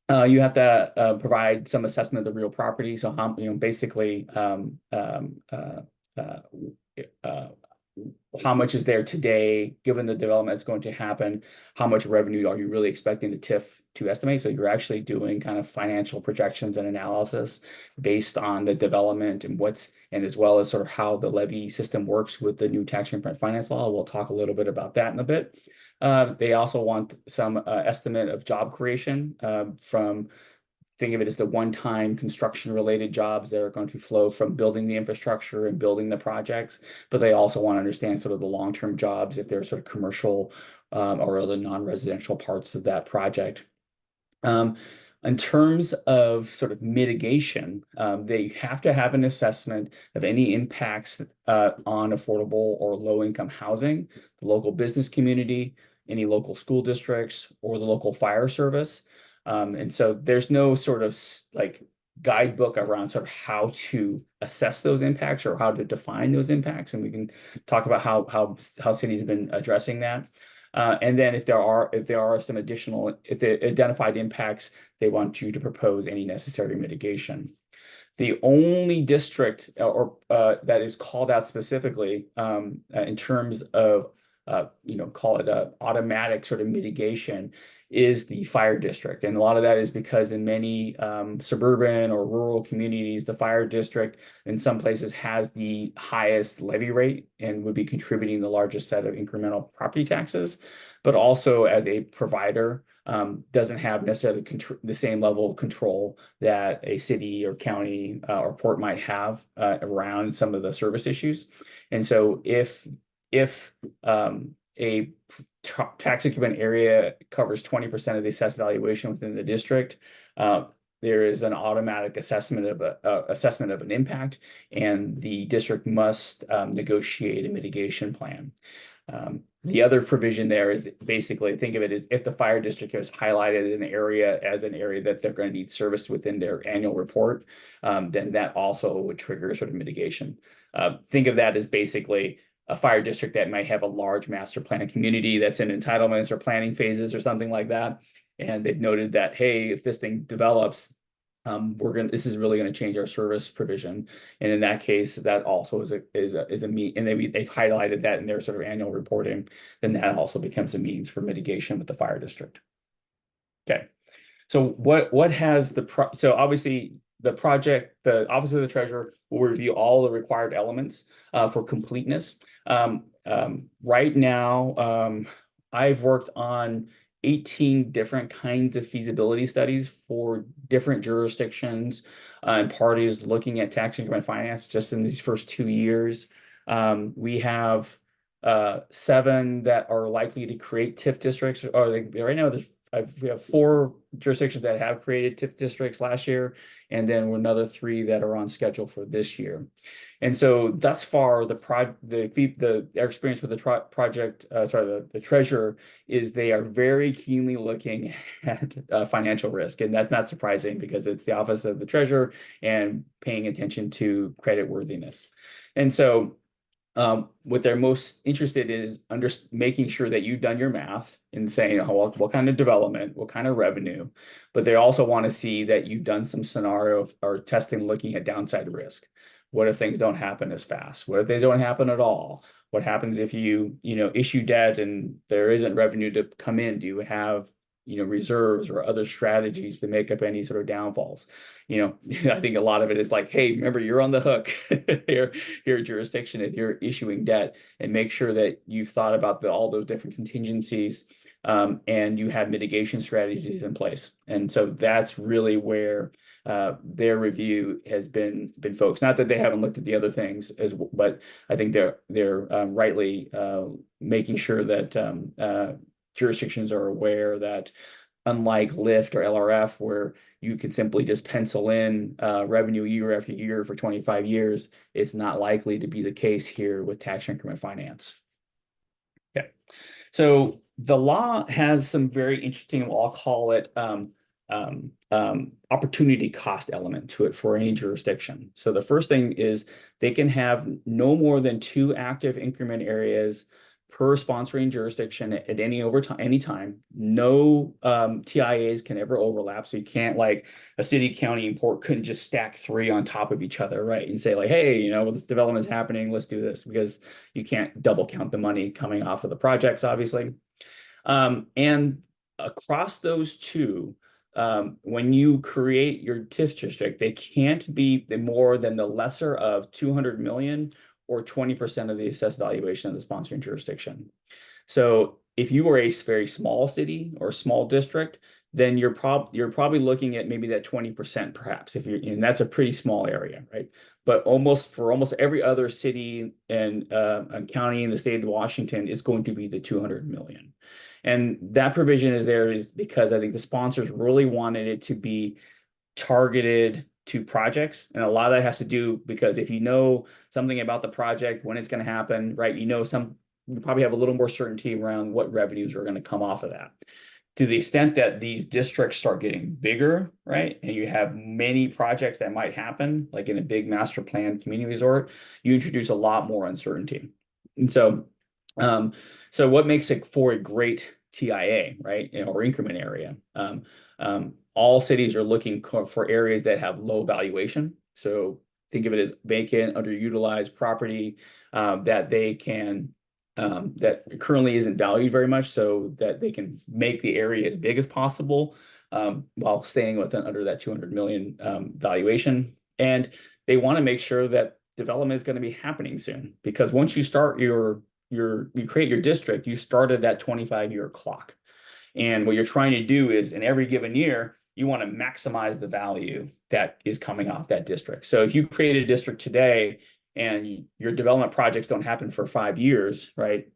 You have to provide some assessment of the real property. So how, basically, how much is there today, given the development that's going to happen? How much revenue are you really expecting the TIF to estimate? So you're actually doing kind of financial projections and analysis based on the development and as well as sort of how the levy system works with the new tax increment finance law. We'll talk a little bit about that in a bit. They also want some estimate of job creation think of it as the one-time construction-related jobs that are going to flow from building the infrastructure and building the projects. But they also want to understand sort of the long-term jobs, if they're sort of commercial or other non-residential parts of that project. In terms of sort of mitigation, they have to have an assessment of any impacts on affordable or low-income housing, the local business community, any local school districts, or the local fire service. And so there's no sort of like guidebook around sort of how to assess those impacts or how to define those impacts. And we can talk about how cities have been addressing that. And then if there are some additional, if they identified impacts, they want you to propose any necessary mitigation. The only district that is called out specifically in terms of call it a automatic sort of mitigation is the fire district. And a lot of that is because in many suburban or rural communities, the fire district in some places has the highest levy rate and would be contributing the largest set of incremental property taxes, but also as a provider doesn't have necessarily the same level of control that a city or county or port might have around some of the service issues. And so if a tax increment area covers 20% of the assessed valuation within the district, there is an automatic assessment of an impact, and the district must negotiate a mitigation plan. The other provision there is basically, think of it as if the fire district has highlighted an area as an area that they're going to need service within their annual report, then that also would trigger sort of mitigation. Think of that as basically a fire district that might have a large master plan community that's in entitlements or planning phases or something like that. And they've noted that, hey, if this thing develops, this is really going to change our service provision. And in that case, that also is a mean, and they've highlighted that in their sort of annual reporting, then that also becomes a means for mitigation with the fire district. Okay. So what has so obviously the Office of the Treasurer will review all the required elements for completeness. Right now, I've worked on 18 different kinds of feasibility studies for different jurisdictions and parties looking at tax increment finance just in these first 2 years. We have 7 that are likely to create TIF districts, or right now we have 4 jurisdictions that have created TIF districts last year, and then another 3 that are on schedule for this year. And so thus far, our experience with the treasurer is they are very keenly looking at financial risk, and that's not surprising because it's the office of the treasurer and paying attention to credit worthiness. And so what they're most interested in is making sure that you've done your math and saying, oh, well, what kind of development, what kind of revenue, but they also want to see that you've done some scenario or testing looking at downside risk. What if things don't happen as fast? What if they don't happen at all? What happens if you issue debt and there isn't revenue to come in? Do you have reserves or other strategies to make up any sort of downfalls? I think a lot of it is like, hey, remember, you're on the hook here jurisdiction if you're issuing debt, and make sure that you've thought about all those different contingencies, and you have mitigation strategies in place. And so that's really where their review has been focused. Not that they haven't looked at the other things but I think they're rightly making sure that jurisdictions are aware that, unlike LIFT or LRF, where you can simply just pencil in revenue year after year for 25 years, it's not likely to be the case here with tax increment finance. Okay, so the law has some very interesting, I'll call it opportunity cost element to it for any jurisdiction. So the first thing is they can have no more than 2 active increment areas per sponsoring jurisdiction at any time. No TIAs can ever overlap. So you can't, like a city, county, and port couldn't just stack 3 on top of each other, right? And say like, hey, this development is happening, let's do this, because you can't double count the money coming off of the projects, obviously. And across those 2, when you create your TIF district, they can't be more than the lesser of 200 million or 20% of the assessed valuation of the sponsoring jurisdiction. So if you were a very small city or small district, then you're probably looking at maybe that 20%, perhaps, and that's a pretty small area, right? But for almost every other city and county in the state of Washington, it's going to be the 200 million. And that provision is because I think the sponsors really wanted it to be targeted to projects. And a lot of that has to do because if you know something about the project, when it's going to happen, right, you probably have a little more certainty around what revenues are going to come off of that. To the extent that these districts start getting bigger, right, and you have many projects that might happen, like in a big master plan community resort, you introduce a lot more uncertainty. And so what makes it for a great TIA, right, or increment area? All cities are looking for areas that have low valuation. So think of it as vacant, underutilized property that they can that currently isn't valued very much, so that they can make the area as big as possible while staying under that 200 million valuation. And they want to make sure that development is going to be happening soon, because once you start you create your district, you started that 25-year clock. And what you're trying to do is, in every given year, you want to maximize the value that is coming off that district. So if you create a district today and your development projects don't happen for 5 years, right?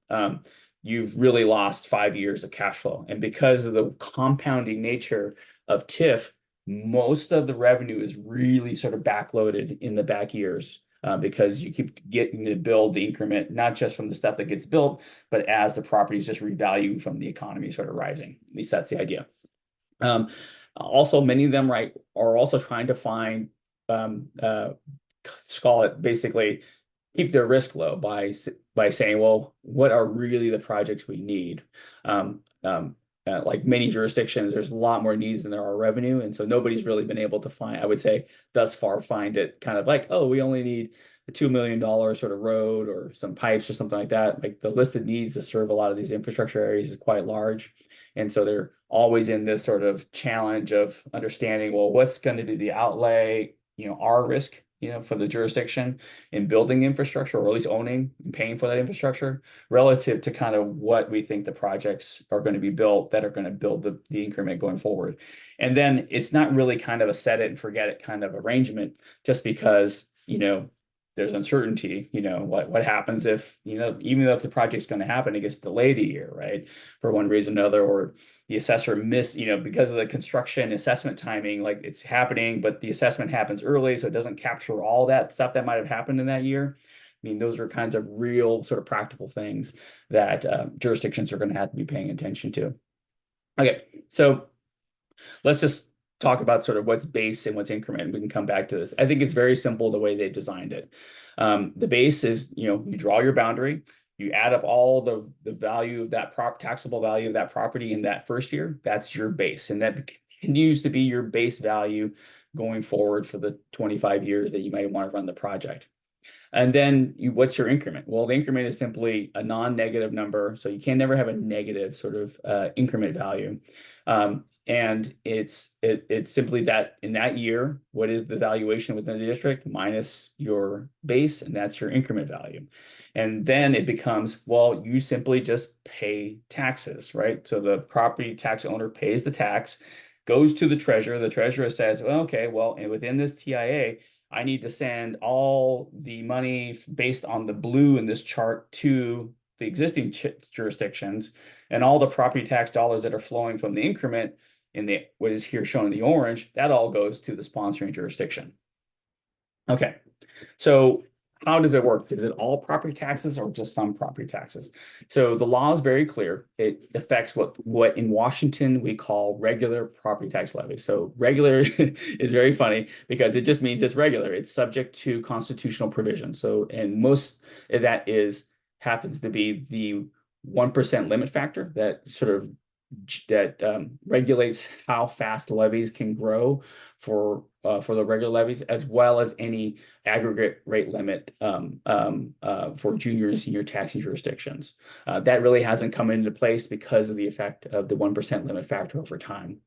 You've really lost 5 years of cash flow. And because of the compounding nature of TIF, most of the revenue is really sort of backloaded in the back years. Because you keep getting to build the increment, not just from the stuff that gets built, but as the properties just revalue from the economy sort of rising. At least that's the idea. Also, many of them, right, are also trying to find, call it basically, keep their risk low by saying, well, what are really the projects we need? Like many jurisdictions, there's a lot more needs than there are revenue. And so nobody's really been able to find, I would say, thus far, find it kind of like, oh, we only need a $2 million sort of road or some pipes or something like that. Like the list of needs to serve a lot of these infrastructure areas is quite large. And so they're always in this sort of challenge of understanding, well, what's going to be the outlay, our risk, for the jurisdiction in building infrastructure, or at least owning and paying for that infrastructure, relative to kind of what we think the projects are going to be built that are going to build the increment going forward. And then it's not really kind of a set it and forget it kind of arrangement, just because, there's uncertainty, what happens if, even though if the project's going to happen, it gets delayed a year, right? For one reason or another, or the assessor missed, because of the construction assessment timing, like it's happening, but the assessment happens early, so it doesn't capture all that stuff that might have happened in that year. I mean, those are kinds of real sort of practical things that jurisdictions are going to have to be paying attention to. Okay, so let's just talk about sort of what's base and what's increment. We can come back to this. I think it's very simple the way they designed it. The base is, you draw your boundary, you add up all the value of that taxable value of that property in that first year. That's your base, and that continues to be your base value going forward for the 25 years that you might want to run the project. And then what's your increment? Well, the increment is simply a non-negative number. So you can never have a negative sort of increment value. And it's simply that in that year, what is the valuation within the district minus your base, and that's your increment value. And then it becomes, well, you simply just pay taxes, right? So the property tax owner pays the tax, goes to the treasurer. The treasurer says, well, okay, well, and within this TIA, I need to send all the money based on the blue in this chart to the existing jurisdictions, and all the property tax dollars that are flowing from the increment in the what is here shown in the orange, that all goes to the sponsoring jurisdiction. Okay, so how does it work? Is it all property taxes or just some property taxes? So the law is very clear. It affects what in Washington we call regular property tax levy. So regular is very funny because it just means it's regular. It's subject to constitutional provision. So, and most of that happens to be the 1% limit factor that regulates how fast levies can grow for the regular levies, as well as any aggregate rate limit for junior and senior taxing jurisdictions. That really hasn't come into place because of the effect of the 1% limit factor over time.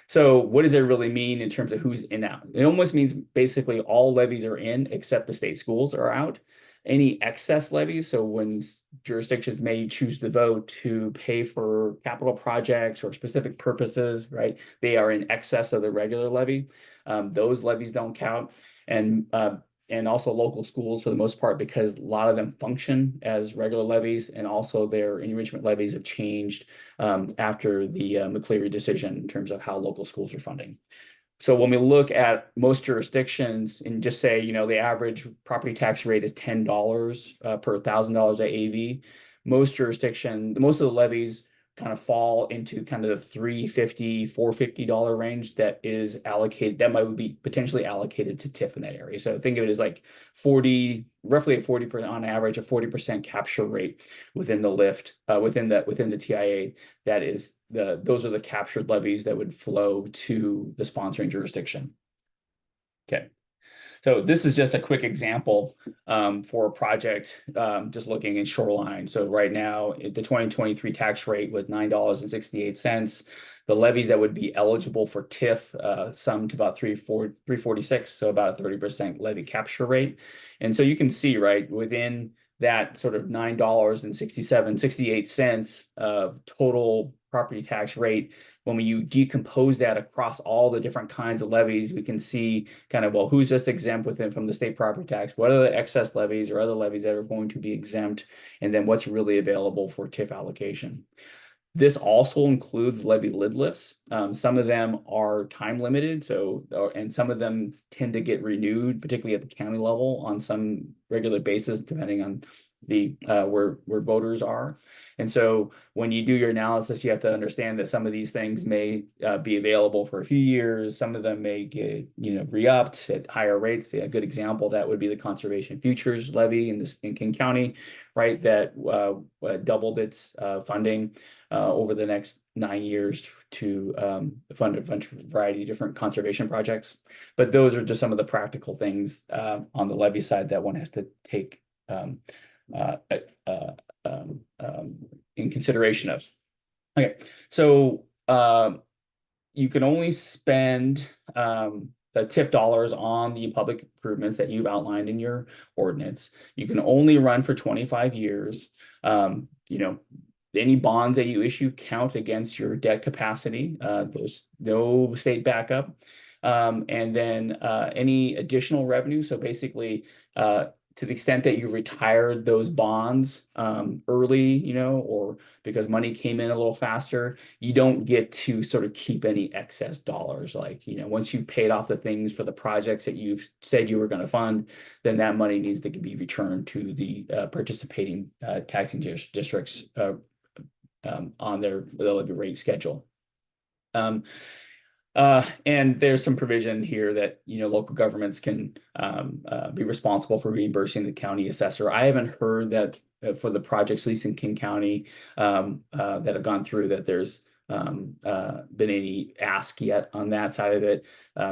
So what does it really mean in terms of who's in out? It almost means basically all levies are in except the state schools are out. Any excess levies, so when jurisdictions may choose to vote to pay for capital projects or specific purposes, right? They are in excess of the regular levy. Those levies don't count. And also local schools for the most part, because a lot of them function as regular levies, and also their enrichment levies have changed after the McCleary decision in terms of how local schools are funding. So when we look at most jurisdictions and just say, the average property tax rate is $10 per $1,000 AAV, most of the levies kind of fall into kind of the $350, $450 range that is allocated, that might be potentially allocated to TIF in that area. So think of it as like roughly a 40% on average, a 40% capture rate within the lift, within the TIA. That is those are the captured levies that would flow to the sponsoring jurisdiction. Okay. So this is just a quick example for a project, just looking in Shoreline. So right now, the 2023 tax rate was $9.68. The levies that would be eligible for TIF summed to about $346, so about a 30% levy capture rate. And so you can see, right, within that sort of $9.68 of total property tax rate, when you decompose that across all the different kinds of levies, we can see kind of, well, who's just exempt within from the state property tax? What are the excess levies or other levies that are going to be exempt? And then what's really available for TIF allocation? This also includes levy lid lifts. Some of them are time limited, and some of them tend to get renewed, particularly at the county level, on some regular basis, depending on the where voters are. And so when you do your analysis, you have to understand that some of these things may be available for a few years. Some of them may get re-upped at higher rates. A good example of that would be the Conservation Futures Levy in King County, right? That doubled its funding over the next 9 years to fund a variety of different conservation projects. But those are just some of the practical things on the levy side that one has to take in consideration of. Okay, so you can only spend the TIF dollars on the public improvements that you've outlined in your ordinance. You can only run for 25 years. Any bonds that you issue count against your debt capacity. There's no state backup. And then any additional revenue. So basically, to the extent that you retired those bonds early, you know, or because money came in a little faster, you don't get to sort of keep any excess dollars. Like, you know, once you've paid off the things for the projects that you've said you were going to fund, then that money needs to be returned to the participating taxing districts on their levy rate schedule. And there's some provision here that, you know, local governments can be responsible for reimbursing the county assessor. I haven't heard that for the projects leased in King County that have gone through that there's been any ask yet on that side of it.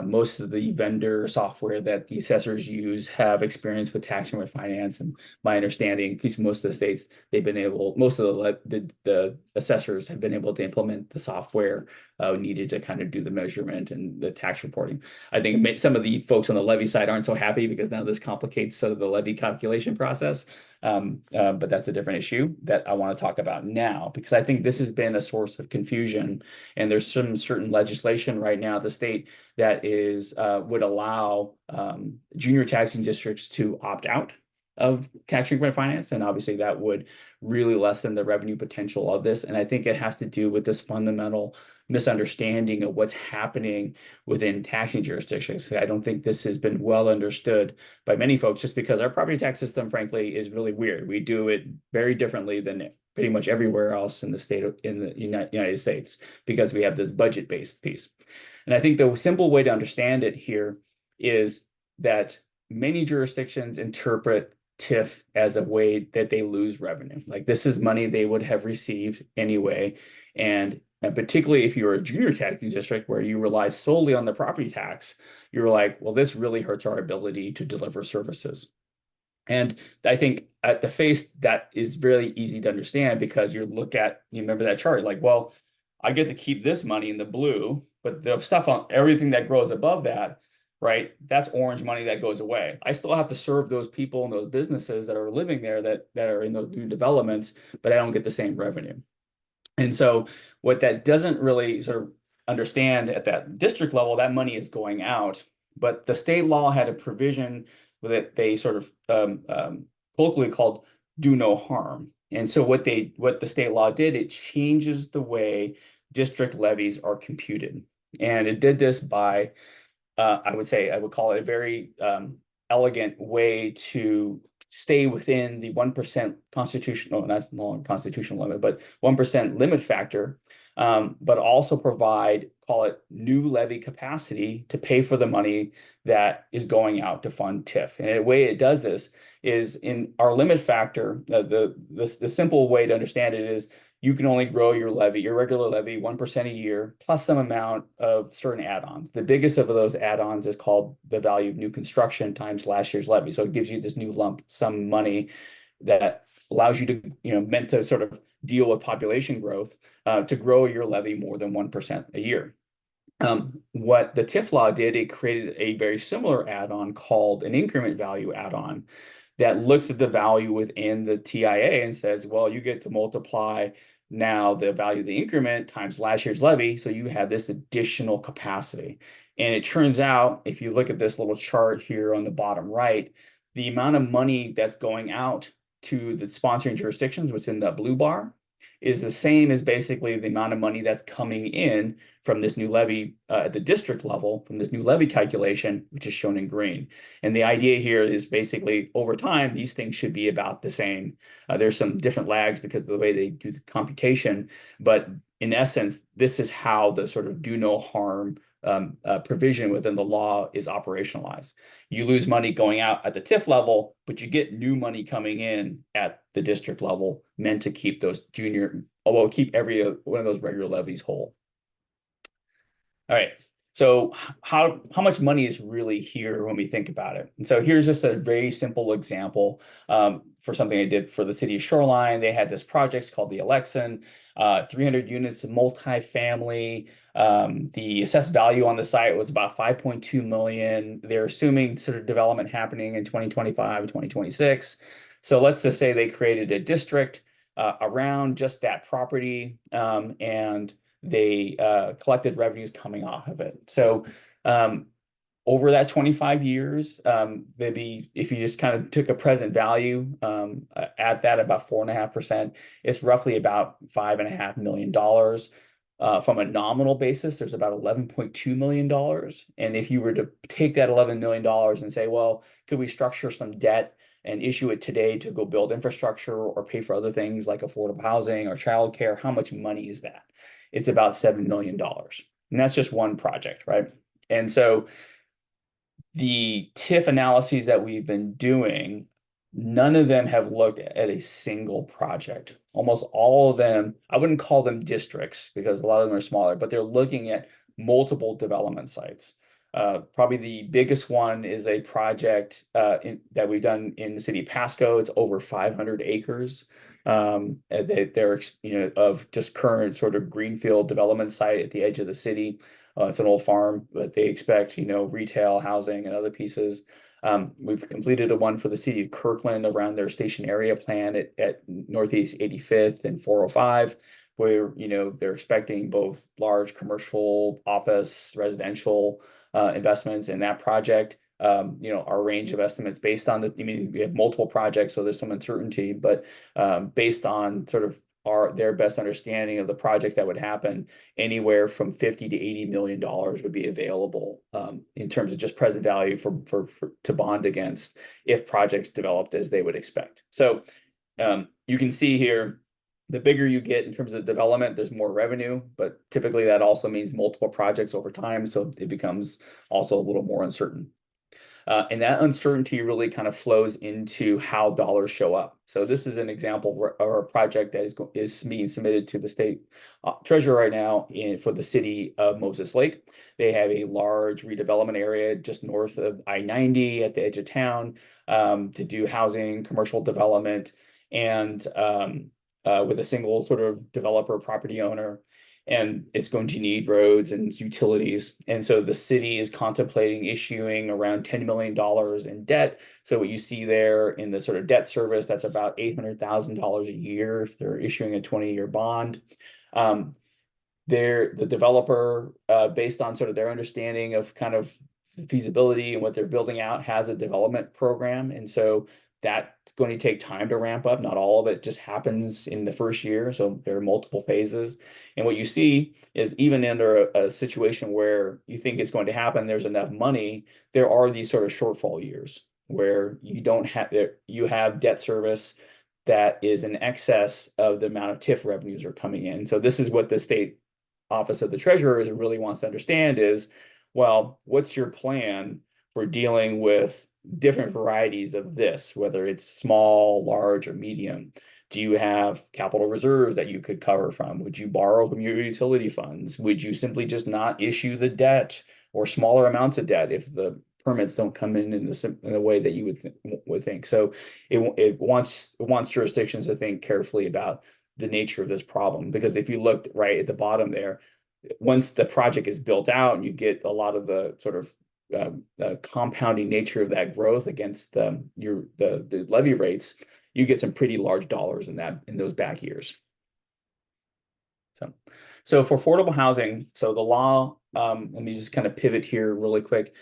Most of the vendor software that the assessors use have experience with tax increment finance, and my understanding, at least most of the states, they've been able, most of the assessors have been able to implement the software needed to kind of do the measurement and the tax reporting. I think some of the folks on the levy side aren't so happy because now this complicates sort of the levy calculation process. But that's a different issue that I want to talk about now, because I think this has been a source of confusion, and there's some certain legislation right now at the state that is would allow junior taxing districts to opt out of tax increment finance, and obviously that would really lessen the revenue potential of this. And I think it has to do with this fundamental misunderstanding of what's happening within taxing jurisdictions. I don't think this has been well understood by many folks, just because our property tax system, frankly, is really weird. We do it very differently than pretty much everywhere else in the state of, in the United States, because we have this budget-based piece. And I think the simple way to understand it here is that many jurisdictions interpret TIF as a way that they lose revenue. Like, this is money they would have received anyway. And particularly if you're a junior taxing district where you rely solely on the property tax, you're like, well, this really hurts our ability to deliver services. And I think at the face, that is really easy to understand, because you remember that chart, like, well, I get to keep this money in the blue, but the stuff on everything that grows above that, right, that's orange money that goes away. I still have to serve those people and those businesses that are living there that are in those new developments, but I don't get the same revenue. And so what that doesn't really sort of understand at that district level, that money is going out, but the state law had a provision that they sort of colloquially called do no harm. And so what the state law did, it changes the way district levies are computed. And it did this by, I would call it a very elegant way to stay within the 1% constitutional, and that's no constitutional limit, but 1% limit factor, but also provide, call it, new levy capacity to pay for the money that is going out to fund TIF. And the way it does this is in our limit factor, the simple way to understand it is you can only grow your levy, your regular levy, 1% a year, plus some amount of certain add-ons. The biggest of those add-ons is called the value of new construction times last year's levy. So it gives you this new lump sum money that allows you to, meant to sort of deal with population growth, to grow your levy more than 1% a year. What the TIF law did, it created a very similar add-on called an increment value add-on that looks at the value within the TIA and says, well, you get to multiply now the value of the increment times last year's levy, so you have this additional capacity. And it turns out, if you look at this little chart here on the bottom right, the amount of money that's going out to the sponsoring jurisdictions, what's in the blue bar, is the same as basically the amount of money that's coming in from this new levy at the district level, from this new levy calculation, which is shown in green. And the idea here is basically over time, these things should be about the same. There's some different lags because of the way they do the computation, but in essence, this is how the sort of do no harm provision within the law is operationalized. You lose money going out at the TIF level, but you get new money coming in at the district level, meant to keep those keep every one of those regular levies whole. All right. So how much money is really here when we think about it? And so here's just a very simple example for something I did for the city of Shoreline. They had this project called the Alexan, 300 units of multifamily. The assessed value on the site was about 5.2 million. They're assuming sort of development happening in 2025, 2026. So let's just say they created a district around just that property, and they collected revenues coming off of it. So over that 25 years, they'd be, if you just kind of took a present value at that about 4.5%, it's roughly about $5.5 million. From a nominal basis, there's about $11.2 million. And if you were to take that $11 million and say, well, could we structure some debt and issue it today to go build infrastructure or pay for other things like affordable housing or childcare, how much money is that? It's about $7 million. And that's just one project, right? And so the TIF analyses that we've been doing, none of them have looked at a single project. Almost all of them, I wouldn't call them districts because a lot of them are smaller, but they're looking at multiple development sites. Probably the biggest one is a project that we've done in the city of Pasco. It's over 500 acres. They're of just current sort of greenfield development site at the edge of the city. It's an old farm, but they expect, retail, housing, and other pieces. We've completed a one for the city of Kirkland around their station area plan at Northeast 85th and 405, where, they're expecting both large commercial, office, residential investments in that project. Our range of estimates based on we have multiple projects, so there's some uncertainty, but based on sort of their best understanding of the project that would happen, anywhere from $50 to $80 million would be available in terms of just present value to bond against if projects developed as they would expect. So you can see here, the bigger you get in terms of development, there's more revenue, but typically that also means multiple projects over time, so it becomes also a little more uncertain. And that uncertainty really kind of flows into how dollars show up. So this is an example of a project that is being submitted to the state treasurer right now for the city of Moses Lake. They have a large redevelopment area just north of I-90 at the edge of town to do housing, commercial development, and with a single sort of developer property owner. And it's going to need roads and utilities. And so the city is contemplating issuing around $10 million in debt. So what you see there in the sort of debt service, that's about $800,000 a year if they're issuing a 20-year bond. The developer, based on sort of their understanding of kind of the feasibility and what they're building out, has a development program. And so that's going to take time to ramp up. Not all of it just happens in the first year. So there are multiple phases. And what you see is even under a situation where you think it's going to happen, there's enough money, there are these sort of shortfall years where you have debt service that is in excess of the amount of TIF revenues are coming in. So this is what the state office of the treasurer really wants to understand is, well, what's your plan for dealing with different varieties of this, whether it's small, large, or medium? Do you have capital reserves that you could cover from? Would you borrow from your utility funds? Would you simply just not issue the debt or smaller amounts of debt if the permits don't come in the way that you would think? So it wants jurisdictions to think carefully about the nature of this problem, because if you looked right at the bottom there, once the project is built out and you get a lot of the sort of compounding nature of that growth against the levy rates, you get some pretty large dollars in those back years. So for affordable housing, so the law, let me just kind of pivot here really quick,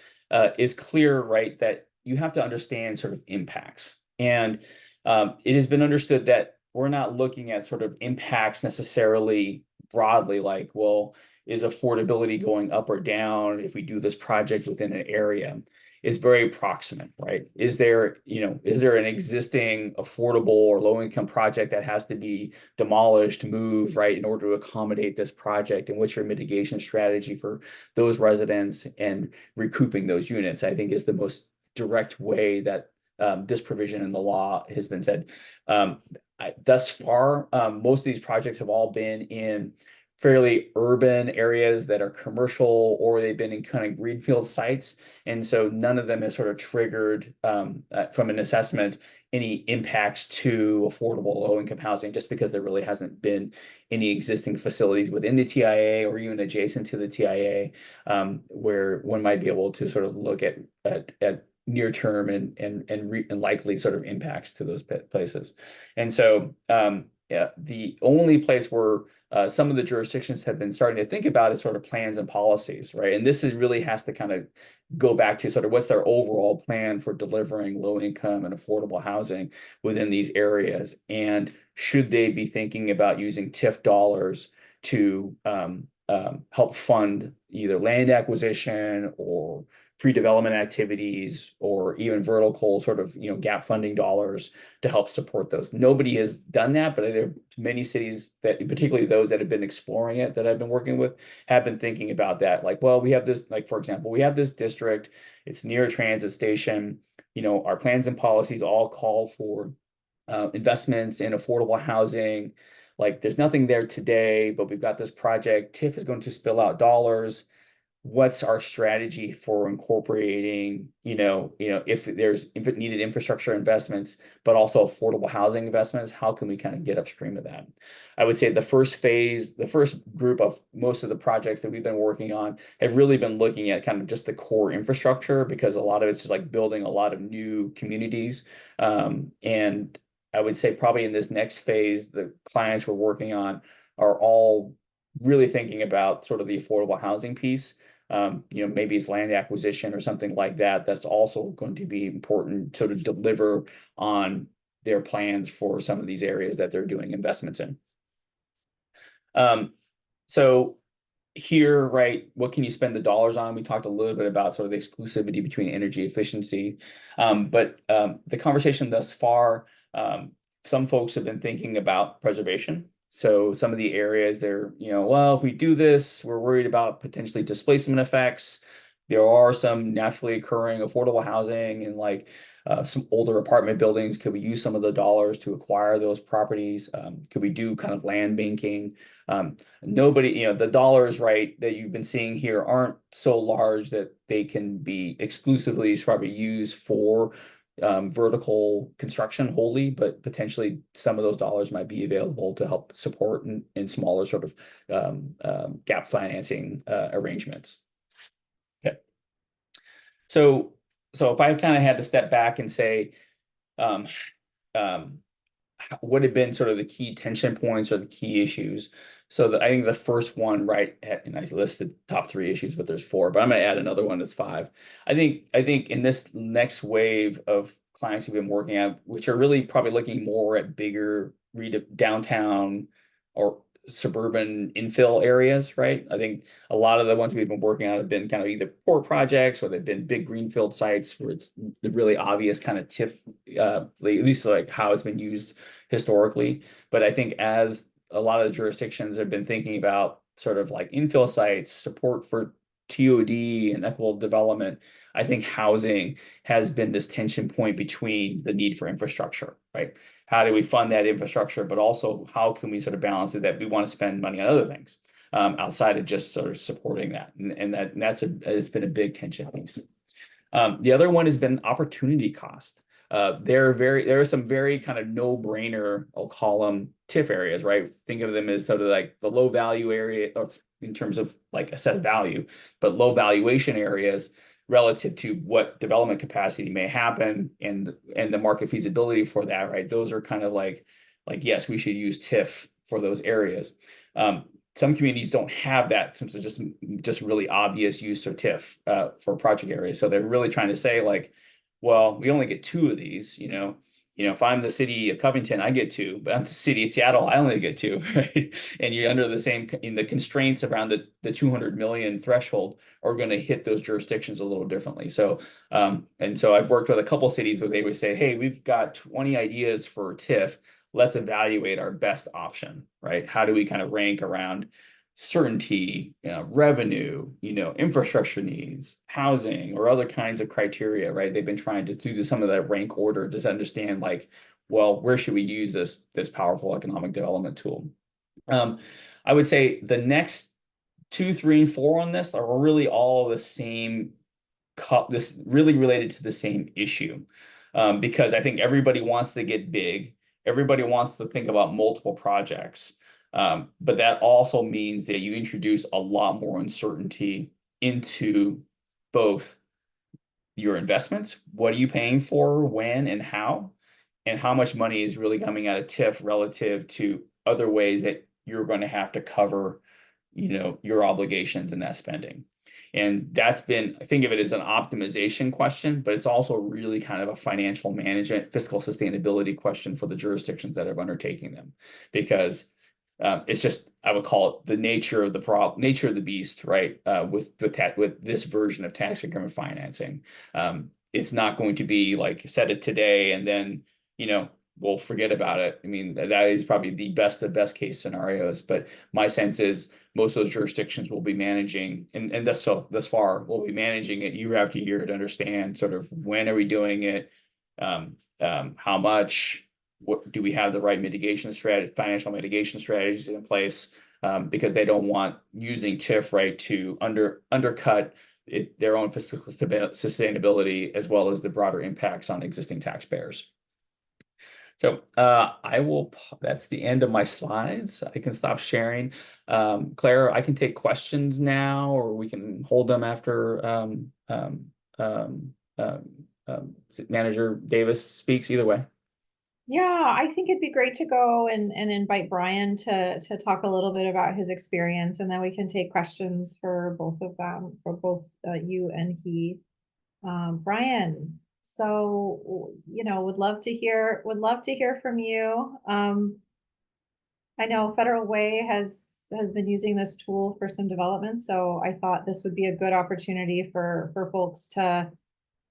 is clear, right, that you have to understand sort of impacts. And it has been understood that we're not looking at sort of impacts necessarily broadly, like, well, is affordability going up or down if we do this project within an area? Is very proximate, right? Is there an existing affordable or low income project that has to be demolished, moved, right, in order to accommodate this project? And what's your mitigation strategy for those residents and recouping those units? I think is the most direct way that this provision in the law has been said. Thus far, most of these projects have all been in fairly urban areas that are commercial, or they've been in kind of greenfield sites. And so none of them has sort of triggered from an assessment any impacts to affordable low-income housing, just because there really hasn't been any existing facilities within the TIA or even adjacent to the TIA where one might be able to sort of look at near term and likely sort of impacts to those places. And so the only place where some of the jurisdictions have been starting to think about is sort of plans and policies, right? And this is really has to kind of go back to sort of what's their overall plan for delivering low income and affordable housing within these areas. And should they be thinking about using TIF dollars to help fund either land acquisition or pre-development activities or even vertical sort of, you know, gap funding dollars to help support those. Nobody has done that, but there are many cities that, particularly those that have been exploring it, that I've been working with, have been thinking about that. Like, well, we have this, like, for example, we have this district, it's near a transit station, you know, our plans and policies all call for investments in affordable housing. Like, there's nothing there today, but we've got this project. TIF is going to spill out dollars. What's our strategy for incorporating, if it needed infrastructure investments, but also affordable housing investments, how can we kind of get upstream of that? I would say the first phase, the first group of most of the projects that we've been working on have really been looking at kind of just the core infrastructure, because a lot of it's just like building a lot of new communities. And I would say probably in this next phase, the clients we're working on are all really thinking about sort of the affordable housing piece. Maybe it's land acquisition or something like that. That's also going to be important to deliver on their plans for some of these areas that they're doing investments in. So here, right, what can you spend the dollars on? We talked a little bit about sort of the exclusivity between energy efficiency, but the conversation thus far, some folks have been thinking about preservation. So some of the areas they're, well, if we do this, we're worried about potentially displacement effects. There are some naturally occurring affordable housing and like some older apartment buildings. Could we use some of the dollars to acquire those properties? Could we do kind of land banking? Nobody, the dollars, right, that you've been seeing here aren't so large that they can be exclusively probably used for vertical construction wholly, but potentially some of those dollars might be available to help support in smaller sort of gap financing arrangements. Okay. So if I kind of had to step back and say, what have been sort of the key tension points or the key issues? So I think the first one, right, and I listed top 3 issues, but there's 4, but I'm going to add another one that's 5. I think in this next wave of clients we've been working at, which are really probably looking more at bigger downtown or suburban infill areas, right? I think a lot of the ones we've been working on have been kind of either port projects or they've been big greenfield sites where it's the really obvious kind of TIF, at least like how it's been used historically. But I think as a lot of the jurisdictions have been thinking about sort of like infill sites, support for TOD and equitable development, I think housing has been this tension point between the need for infrastructure, right? How do we fund that infrastructure, but also how can we sort of balance it that we want to spend money on other things outside of just sort of supporting that, and it's been a big tension piece. The other one has been opportunity cost. There are some very kind of no-brainer, I'll call them TIF areas, right? Think of them as sort of like the low value area in terms of like assessed value, but low valuation areas relative to what development capacity may happen and the market feasibility for that, right? Those are kind of like yes, we should use TIF for those areas. Some communities don't have that, so just really obvious use of TIF for project areas. So they're really trying to say like, well, we only get 2 of these, if I'm the city of Covington, I get 2, but I'm the city of Seattle, I only get 2, right? And you're under the same, the constraints around the 200 million threshold are going to hit those jurisdictions a little differently. So, and so I've worked with a couple cities where they would say, hey, we've got 20 ideas for TIF. Let's evaluate our best option, right? How do we kind of rank around certainty, revenue, infrastructure needs, housing, or other kinds of criteria, right? They've been trying to do some of that rank order to understand like, well, where should we use this powerful economic development tool? I would say the next 2, 3, and 4 on this are really all the same, this really related to the same issue, because I think everybody wants to get big. Everybody wants to think about multiple projects. But that also means that you introduce a lot more uncertainty into both your investments. What are you paying for, when, and how much money is really coming out of TIF relative to other ways that you're going to have to cover, your obligations in that spending. And that's been, I think of it as an optimization question, but it's also really kind of a financial management, fiscal sustainability question for the jurisdictions that are undertaking them, because it's just, I would call it the nature of the nature of the beast, right? With this version of tax increment financing, it's not going to be like set it today and then we'll forget about it. I mean, that is probably the best of best case scenarios. But my sense is most of those jurisdictions will be managing, and thus far will be managing it year after year to understand sort of when are we doing it, how much, what do we have the right mitigation strategy, financial mitigation strategies in place, because they don't want using TIF, right, to undercut their own fiscal sustainability as well as the broader impacts on existing taxpayers. So that's the end of my slides. I can stop sharing. Claire, I can take questions now, or we can hold them after Manager Davis speaks, either way. Yeah, I think it'd be great to go and invite Brian to talk a little bit about his experience, and then we can take questions for both of them, for both you and he. Brian, so would love to hear from you. I know Federal Way has been using this tool for some development, so I thought this would be a good opportunity for folks to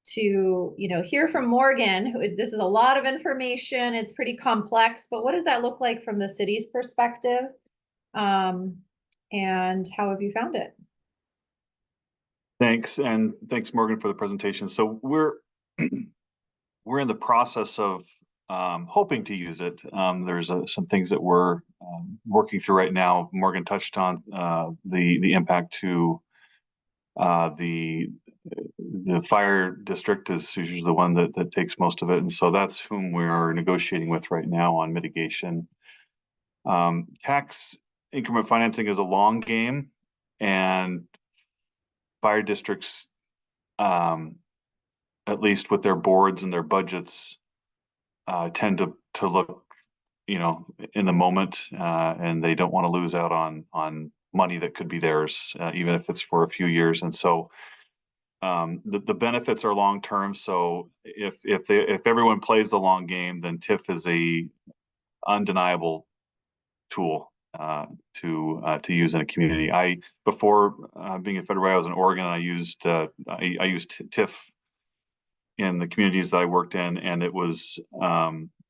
hear from Morgan. This is a lot of information. It's pretty complex, but what does that look like from the city's perspective? And how have you found it? Thanks, and thanks, Morgan, for the presentation. So we're in the process of hoping to use it. There's some things that we're working through right now. Morgan touched on the impact to the fire district is usually the one that takes most of it, and so that's whom we are negotiating with right now on mitigation. Tax increment financing is a long game, and fire districts, at least with their boards and their budgets, tend to look, in the moment, and they don't want to lose out on money that could be theirs, even if it's for a few years. And so the benefits are long term. So if everyone plays the long game, then TIF is a undeniable tool to use in a community. Before being at Federal Way, I was in Oregon. I used TIF in the communities that I worked in, and it was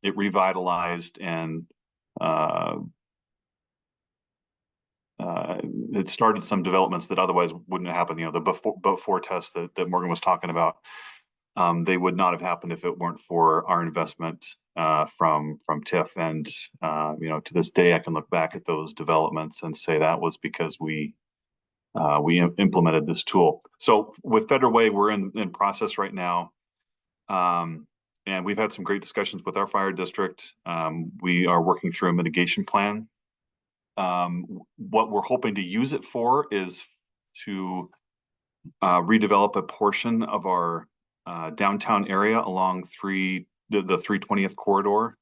it revitalized and it started some developments that otherwise wouldn't have happened. The before tests that Morgan was talking about, they would not have happened if it weren't for our investment from TIF. And to this day, I can look back at those developments and say that was because we implemented this tool. So with Federal Way, we're in process right now. And we've had some great discussions with our fire district. We are working through a mitigation plan. What we're hoping to use it for is to redevelop a portion of our downtown area along the 320th corridor,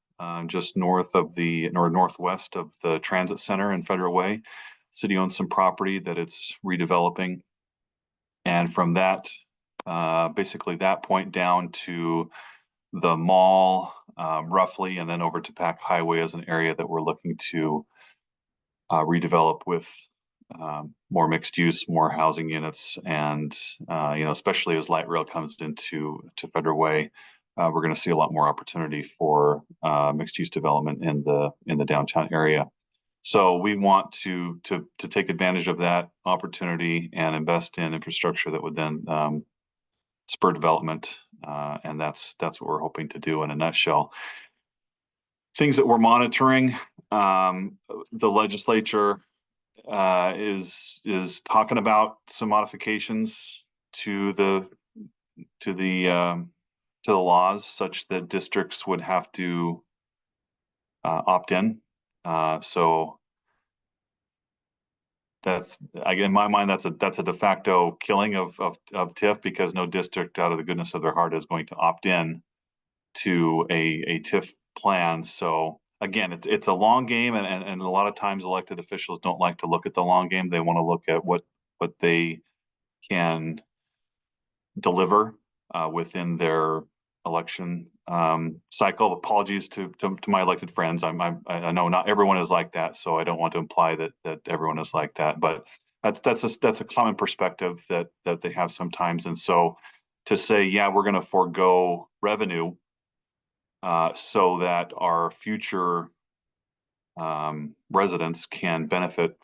just northwest of the transit center in Federal Way. City owns some property that it's redeveloping, and from that, basically that point down to the mall, roughly, and then over to Pack Highway as an area that we're looking to redevelop with more mixed use, more housing units, and especially as light rail comes into Federal Way, we're going to see a lot more opportunity for mixed use development in the downtown area. So we want to take advantage of that opportunity and invest in infrastructure that would then spur development, and that's what we're hoping to do in a nutshell. Things that we're monitoring, the legislature is talking about some modifications to the laws such that districts would have to opt in. So that's, in my mind, that's a de facto killing of TIF, because no district out of the goodness of their heart is going to opt in to a TIF plan. So again, it's a long game, and a lot of times elected officials don't like to look at the long game. They want to look at what they can deliver within their election cycle. Apologies to my elected friends. I know not everyone is like that, so I don't want to imply that everyone is like that. But that's a common perspective that they have sometimes. And so to say, yeah, we're going to forego revenue so that our future residents can benefit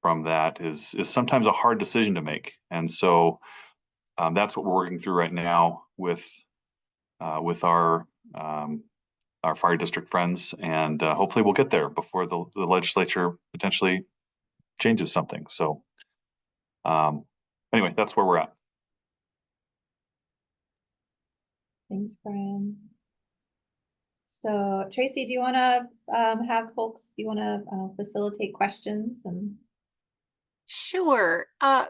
from that is sometimes a hard decision to make. And so that's what we're working through right now with our fire district friends, and hopefully we'll get there before the legislature potentially changes something. So anyway, that's where we're at. Thanks, Brian. So Tracy, do you want to have folks, do you want to facilitate questions? And Sure.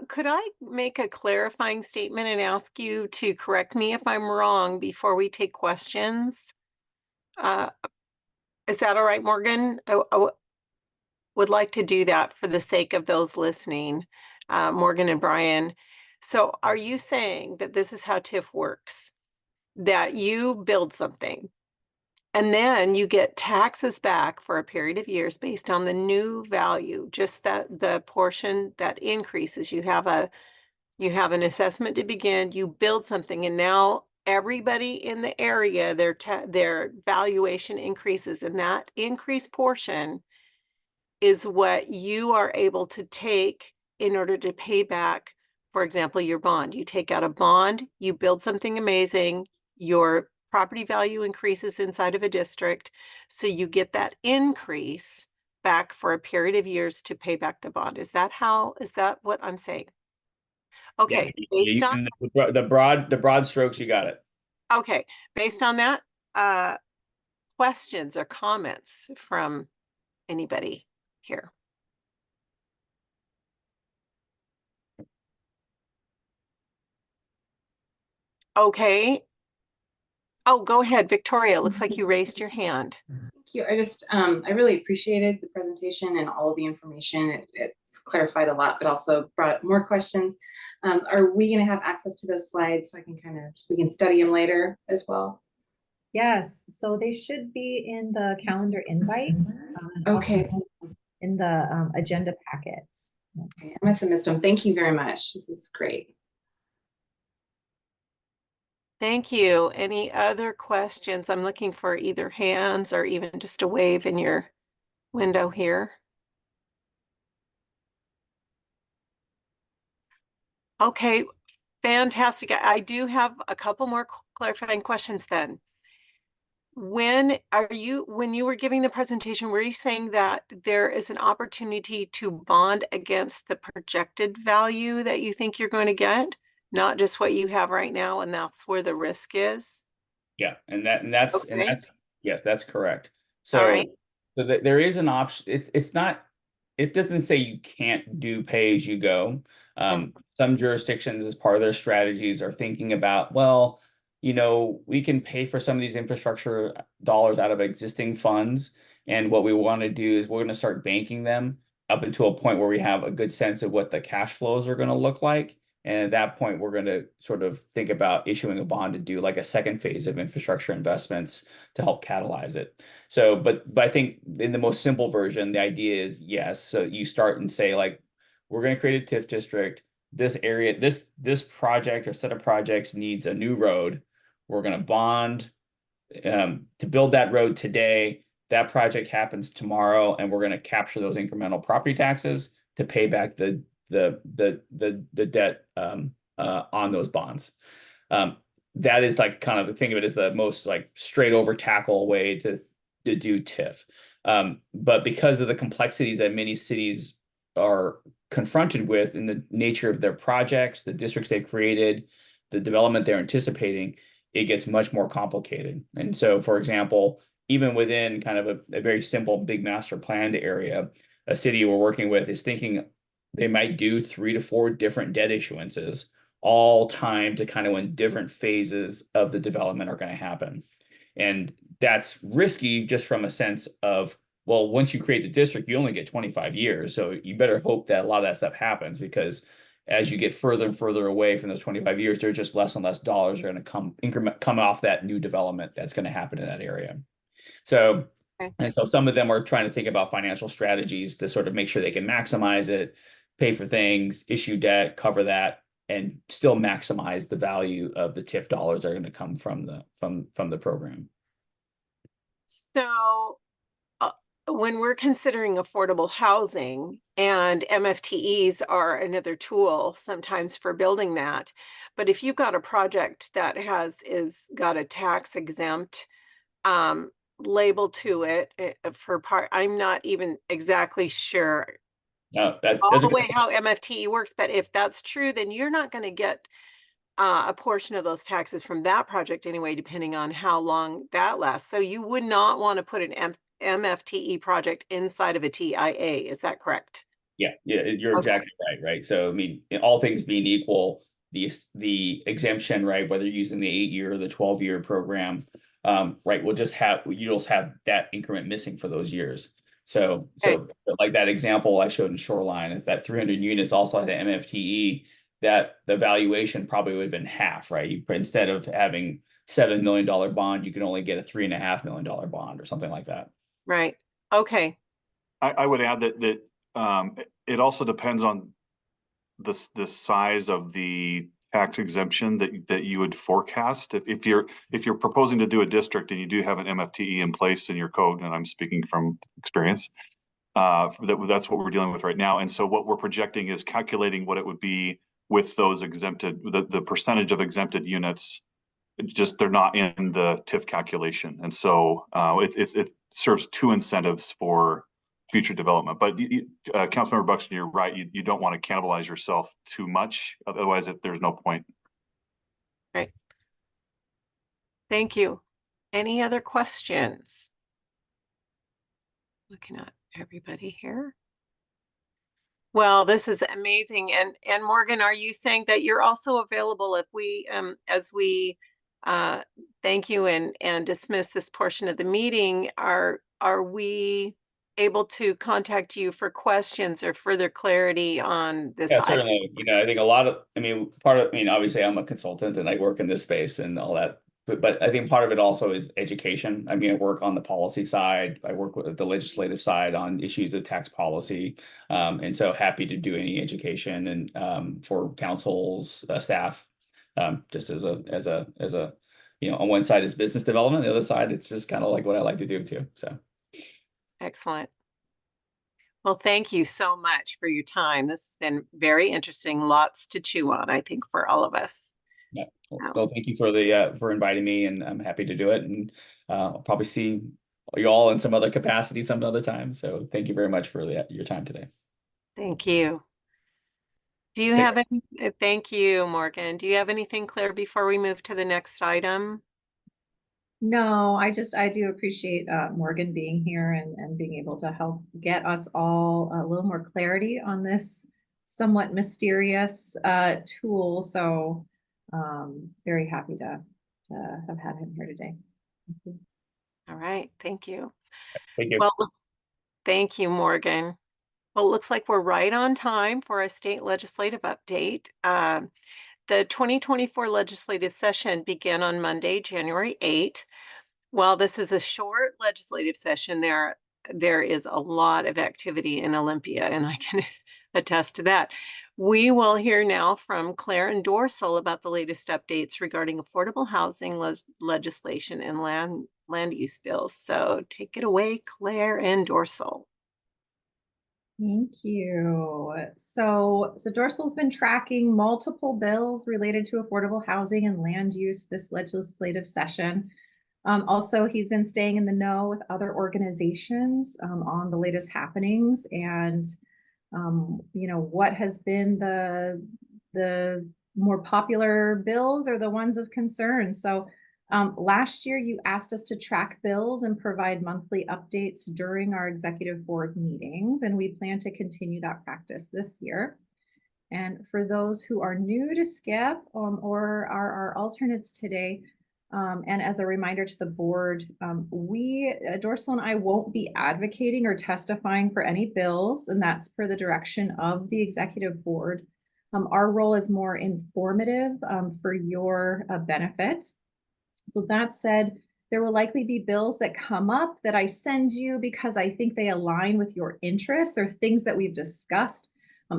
Could I make a clarifying statement and ask you to correct me if I'm wrong before we take questions? Is that all right, Morgan? I would like to do that for the sake of those listening, Morgan and Brian. So are you saying that this is how TIF works? That you build something and then you get taxes back for a period of years based on the new value, just that the portion that increases. You have an assessment to begin, you build something, and now everybody in the area, their valuation increases, and that increased portion is what you are able to take in order to pay back, for example, your bond. You take out a bond, you build something amazing, your property value increases inside of a district, so you get that increase back for a period of years to pay back the bond. Is that what I'm saying? Okay, based on the broad strokes, you got it. okay, based on that, questions or comments from anybody here? Okay. Oh, go ahead, Victoria. Looks like you raised your hand. Thank you. I really appreciated the presentation and all of the information. It's clarified a lot, but also brought up more questions. Are we going to have access to those slides so we can study them later as well? yes, so they should be in the calendar invite. Okay. In the agenda packet. Okay, I must have missed them. Thank you very much. This is great. Thank you. Any other questions? I'm looking for either hands or even just a wave in your window here. Okay, fantastic. I do have a couple more clarifying questions then. When you were giving the presentation, were you saying that there is an opportunity to bond against the projected value that you think you're going to get, not just what you have right now, and that's where the risk is? Yeah, that's yes, that's correct. So, all right. So there is an option. It's not. It doesn't say you can't do pay as you go. Some jurisdictions, as part of their strategies, are thinking about, well, we can pay for some of these infrastructure dollars out of existing funds. And what we want to do is we're going to start banking them up until a point where we have a good sense of what the cash flows are going to look like. And at that point, we're going to sort of think about issuing a bond to do like a second phase of infrastructure investments to help catalyze it. So, but I think in the most simple version, the idea is yes. So you start and say, like, we're going to create a TIF district. This area, this project or set of projects needs a new road. We're going to bond to build that road today. That project happens tomorrow, and we're going to capture those incremental property taxes to pay back the debt on those bonds. That is like kind of the thing of it is the most like straight over tackle way to do TIF. But because of the complexities that many cities are confronted with in the nature of their projects, the districts they've created, the development they're anticipating, it gets much more complicated. And so, for example, even within kind of a very simple big master planned area, a city we're working with is thinking they might do 3 to 4 different debt issuances, all timed to kind of when different phases of the development are going to happen. And that's risky just from a sense of, well, once you create the district, you only get 25 years. So you better hope that a lot of that stuff happens, because as you get further and further away from those 25 years, there's just less and less dollars are going to come off that new development that's going to happen in that area. So, and so some of them are trying to think about financial strategies to sort of make sure they can maximize it, pay for things, issue debt, cover that, and still maximize the value of the TIF dollars that are going to come from the program. So when we're considering affordable housing, and MFTEs are another tool sometimes for building that, but if you've got a project that is got a tax exempt label to it for part, I'm not even exactly sure No, all the way how MFTE works, but if that's true, then you're not going to get a portion of those taxes from that project anyway, depending on how long that lasts. So you would not want to put an MFTE project inside of a TIA. Is that correct? Yeah, you're exactly right. So, I mean, all things being equal, the exemption, right, whether you're using the 8-year or the 12-year program, right, you'll just have that increment missing for those years. So like that example I showed in Shoreline, if that 300 units also had an MFTE, that the valuation probably would have been half, right? Instead of having $7 million bond, you can only get a $3.5 million bond or something like that. Right. Okay. I would add that it also depends on the size of the tax exemption that you would forecast. If you're proposing to do a district and you do have an MFTE in place in your code, and I'm speaking from experience, that's what we're dealing with right now. And so what we're projecting is calculating what it would be with those exempted, the percentage of exempted units. Just they're not in the TIF calculation, and so it serves two incentives for future development. But Councilmember Buxton, you're right. You don't want to cannibalize yourself too much, otherwise there's no point. Right. Thank you. Any other questions? Looking at everybody here. Well, this is amazing. And Morgan, are you saying that you're also available if we, as we thank you and dismiss this portion of the meeting, are we able to contact you for questions or further clarity on this? Yeah, certainly. I think obviously I'm a consultant and I work in this space and all that, but I think part of it also is education. I mean, I work on the policy side. I work with the legislative side on issues of tax policy. And so happy to do any education and for councils, staff, just as a on one side is business development, the other side, it's just kind of like what I like to do too. So. Excellent. Well, thank you so much for your time. This has been very interesting. Lots to chew on, I think, for all of us. Yeah. Well, thank you for inviting me, and I'm happy to do it. And I'll probably see you all in some other capacity some other time. So thank you very much for your time today. Thank you. Do you have any? Thank you, Morgan. Do you have anything, Claire, before we move to the next item? No, I do appreciate Morgan being here and being able to help get us all a little more clarity on this somewhat mysterious tool. So very happy to have had him here today. All right, thank you. Thank you. Well, thank you, Morgan. Well, it looks like we're right on time for a state legislative update. The 2024 legislative session began on Monday, January 8th. While this is a short legislative session, there is a lot of activity in Olympia, and I can attest to that. We will hear now from Claire and Dorsal about the latest updates regarding affordable housing legislation and land use bills. So take it away, Claire and Dorsal. Thank you. So Dorsal's been tracking multiple bills related to affordable housing and land use this legislative session. Also, he's been staying in the know with other organizations on the latest happenings and, what has been the more popular bills or the ones of concern. So last year, you asked us to track bills and provide monthly updates during our executive board meetings, and we plan to continue that practice this year. And for those who are new to SKIP or are our alternates today, And as a reminder to the board, Dorsal and I won't be advocating or testifying for any bills, and that's per the direction of the executive board. Our role is more informative for your benefit. So that said, there will likely be bills that come up that I send you because I think they align with your interests or things that we've discussed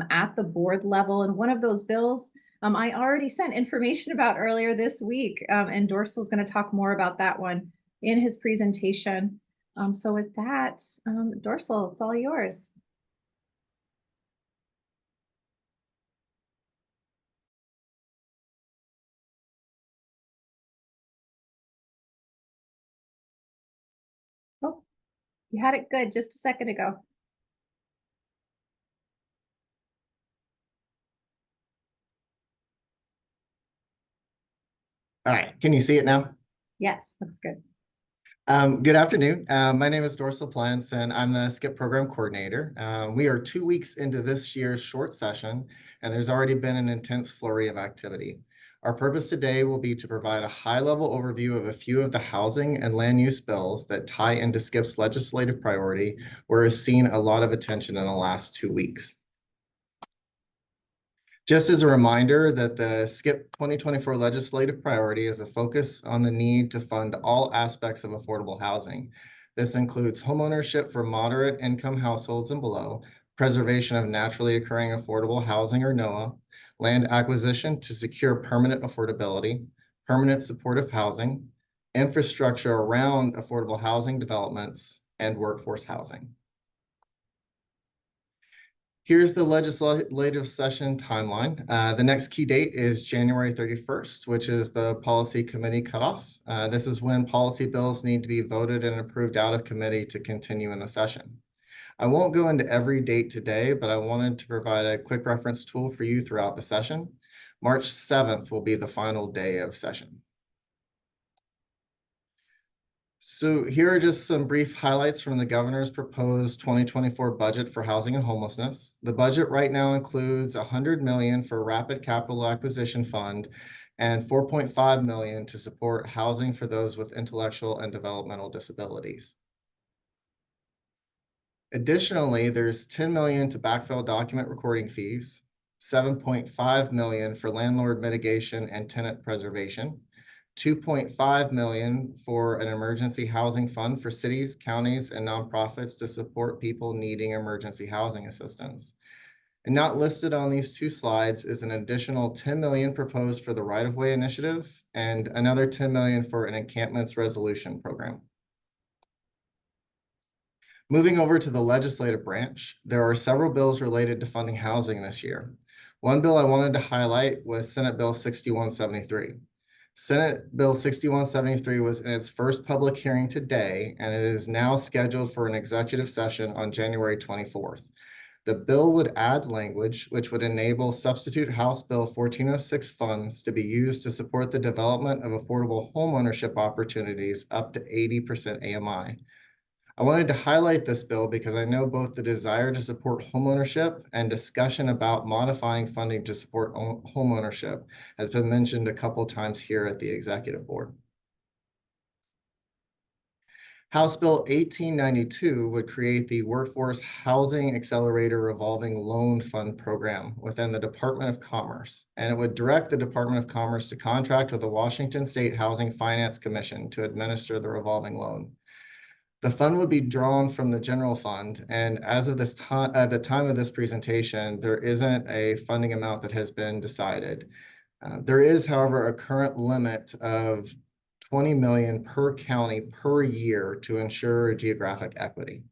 at the board level. And one of those bills I already sent information about earlier this week, and Dorsal's going to talk more about that one in his presentation. So with that, Dorsal, it's all yours. Oh, you had it good just a second ago. All right, can you see it now? Yes, looks good. Good afternoon. My name is Dorsal Plants, and I'm the SKIP Program Coordinator. We are 2 weeks into this year's short session, and there's already been an intense flurry of activity. Our purpose today will be to provide a high-level overview of a few of the housing and land use bills that tie into SKIP's legislative priority, where it's seen a lot of attention in the last 2 weeks. Just as a reminder that the SKIP 2024 legislative priority is a focus on the need to fund all aspects of affordable housing. This includes homeownership for moderate income households and below, preservation of naturally occurring affordable housing or NOAH, land acquisition to secure permanent affordability, permanent supportive housing, infrastructure around affordable housing developments, and workforce housing. Here's the legislative session timeline. The next key date is January 31st, which is the policy committee cutoff. This is when policy bills need to be voted and approved out of committee to continue in the session. I won't go into every date today, but I wanted to provide a quick reference tool for you throughout the session. March 7th will be the final day of session. So here are just some brief highlights from the governor's proposed 2024 budget for housing and homelessness. The budget right now includes $100 million for rapid capital acquisition fund and $4.5 million to support housing for those with intellectual and developmental disabilities. Additionally, there's $10 million to backfill document recording fees, $7.5 million for landlord mitigation and tenant preservation, $2.5 million for an emergency housing fund for cities, counties, and nonprofits to support people needing emergency housing assistance. And not listed on these two slides is an additional $10 million proposed for the right-of-way initiative and another $10 million for an encampments resolution program. Moving over to the legislative branch, there are several bills related to funding housing this year. One bill I wanted to highlight was Senate Bill 6173. Senate Bill 6173 was in its first public hearing today, and it is now scheduled for an executive session on January 24th. The bill would add language which would enable substitute House Bill 1406 funds to be used to support the development of affordable homeownership opportunities up to 80% AMI. I wanted to highlight this bill because I know both the desire to support homeownership and discussion about modifying funding to support homeownership has been mentioned a couple times here at the executive board. House Bill 1892 would create the Workforce Housing Accelerator Revolving Loan Fund Program within the Department of Commerce, and it would direct the Department of Commerce to contract with the Washington State Housing Finance Commission to administer the revolving loan. The fund would be drawn from the general fund, and as of this time, at the time of this presentation, there isn't a funding amount that has been decided. There is, however, a current limit of $20 million per county per year to ensure geographic equity.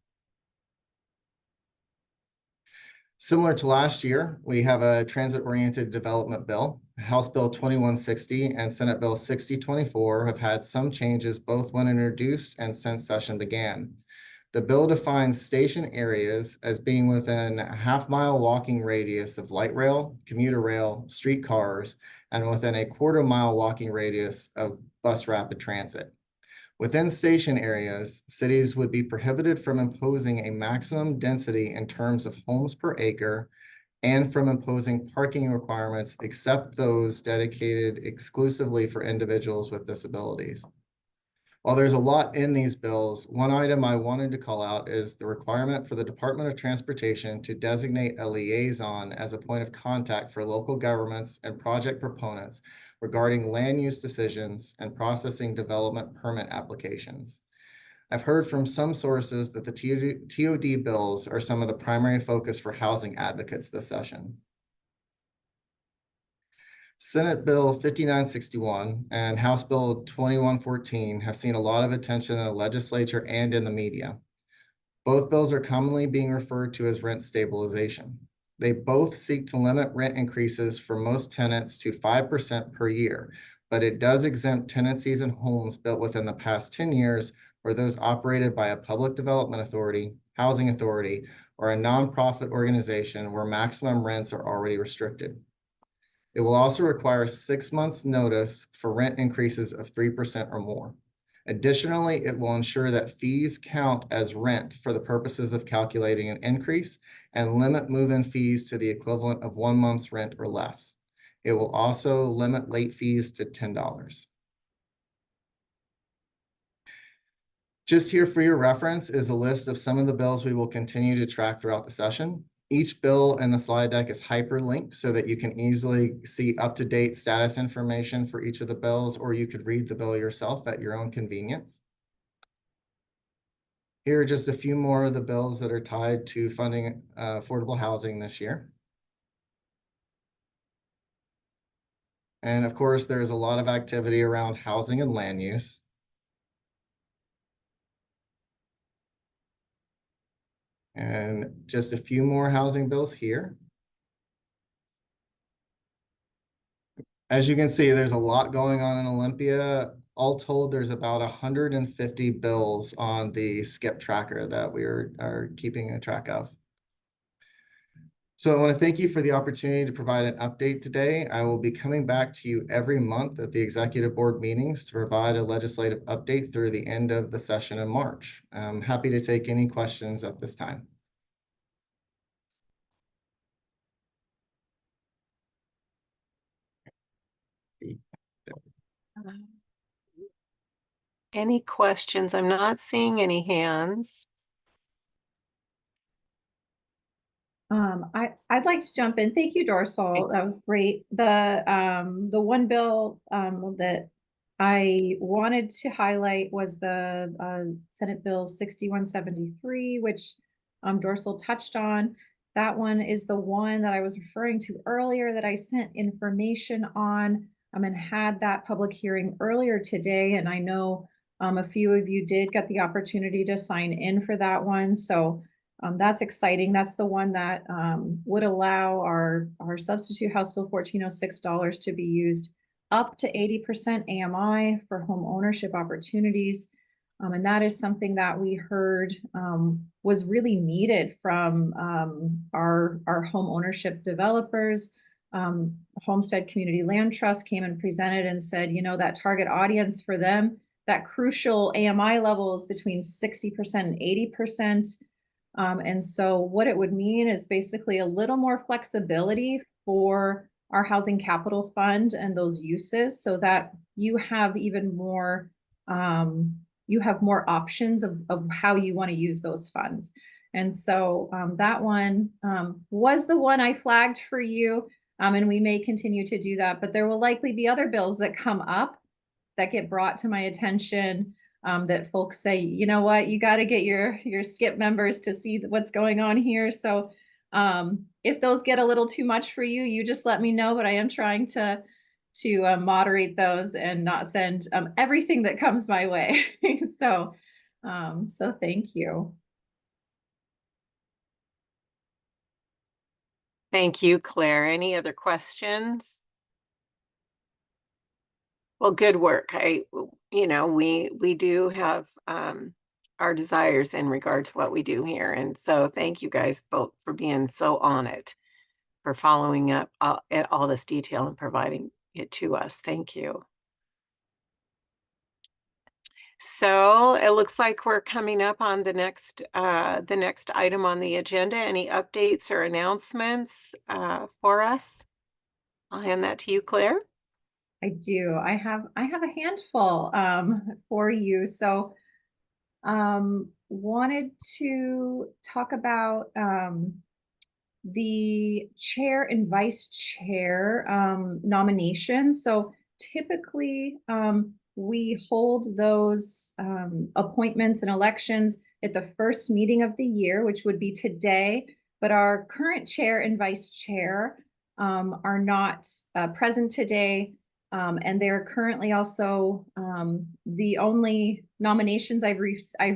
Similar to last year, we have a transit-oriented development bill. House Bill 2160 and Senate Bill 6024 have had some changes both when introduced and since session began. The bill defines station areas as being within a half-mile walking radius of light rail, commuter rail, streetcars, and within a quarter-mile walking radius of bus rapid transit. Within station areas, cities would be prohibited from imposing a maximum density in terms of homes per acre and from imposing parking requirements except those dedicated exclusively for individuals with disabilities. While there's a lot in these bills, one item I wanted to call out is the requirement for the Department of Transportation to designate a liaison as a point of contact for local governments and project proponents regarding land use decisions and processing development permit applications. I've heard from some sources that the TOD bills are some of the primary focus for housing advocates this session. Senate Bill 5961 and House Bill 2114 have seen a lot of attention in the legislature and in the media. Both bills are commonly being referred to as rent stabilization. They both seek to limit rent increases for most tenants to 5% per year, but it does exempt tenancies and homes built within the past 10 years or those operated by a public development authority, housing authority, or a nonprofit organization where maximum rents are already restricted. It will also require 6 months notice for rent increases of 3% or more. Additionally, it will ensure that fees count as rent for the purposes of calculating an increase and limit move-in fees to the equivalent of 1 month's rent or less. It will also limit late fees to $10. Just here for your reference is a list of some of the bills we will continue to track throughout the session. Each bill in the slide deck is hyperlinked so that you can easily see up-to-date status information for each of the bills, or you could read the bill yourself at your own convenience. Here are just a few more of the bills that are tied to funding affordable housing this year. And of course, there's a lot of activity around housing and land use. And just a few more housing bills here. As you can see, there's a lot going on in Olympia. All told, there's about 150 bills on the SKIP tracker that we are keeping a track of. So I want to thank you for the opportunity to provide an update today. I will be coming back to you every month at the executive board meetings to provide a legislative update through the end of the session in March. I'm happy to take any questions at this time. Any questions? I'm not seeing any hands. I'd like to jump in. Thank you, Dorsal. That was great. The one bill that I wanted to highlight was the Senate Bill 6173, which Dorsal touched on. That one is the one that I was referring to earlier that I sent information on and had that public hearing earlier today. And I know a few of you did get the opportunity to sign in for that one. So that's exciting. That's the one that would allow our substitute House Bill 1406 dollars to be used up to 80% AMI for home ownership opportunities. And that is something that we heard was really needed from our home ownership developers. Homestead Community Land Trust came and presented and said, you know, that target audience for them, that crucial AMI level is between 60% and 80%. And so what it would mean is basically a little more flexibility for our housing capital fund and those uses so that you have even more, you have more options of how you want to use those funds. And so that one was the one I flagged for you, and we may continue to do that, but there will likely be other bills that come up that get brought to my attention that folks say, you know what, you got to get your SKIP members to see what's going on here. So if those get a little too much for you, you just let me know, but I am trying to moderate those and not send everything that comes my way. So thank you. Thank you, Claire. Any other questions? Well, good work. We do have our desires in regard to what we do here. And so thank you guys both for being so on it, for following up at all this detail and providing it to us. Thank you. So it looks like we're coming up on the next item on the agenda. Any updates or announcements for us? I'll hand that to you, Claire. I do. I have a handful for you. So wanted to talk about the chair and vice chair nominations. So typically we hold those appointments and elections at the first meeting of the year, which would be today, but our current chair and vice chair are not present today. And they're currently also the only nominations I've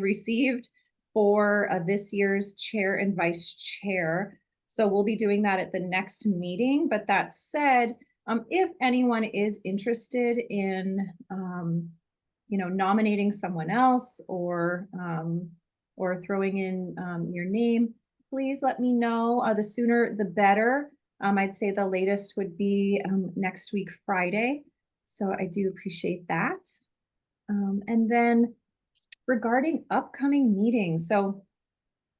received for this year's chair and vice chair. So we'll be doing that at the next meeting. But that said, if anyone is interested in, nominating someone else or throwing in your name, please let me know. The sooner the better. I'd say the latest would be next week, Friday. So I do appreciate that. And then regarding upcoming meetings, so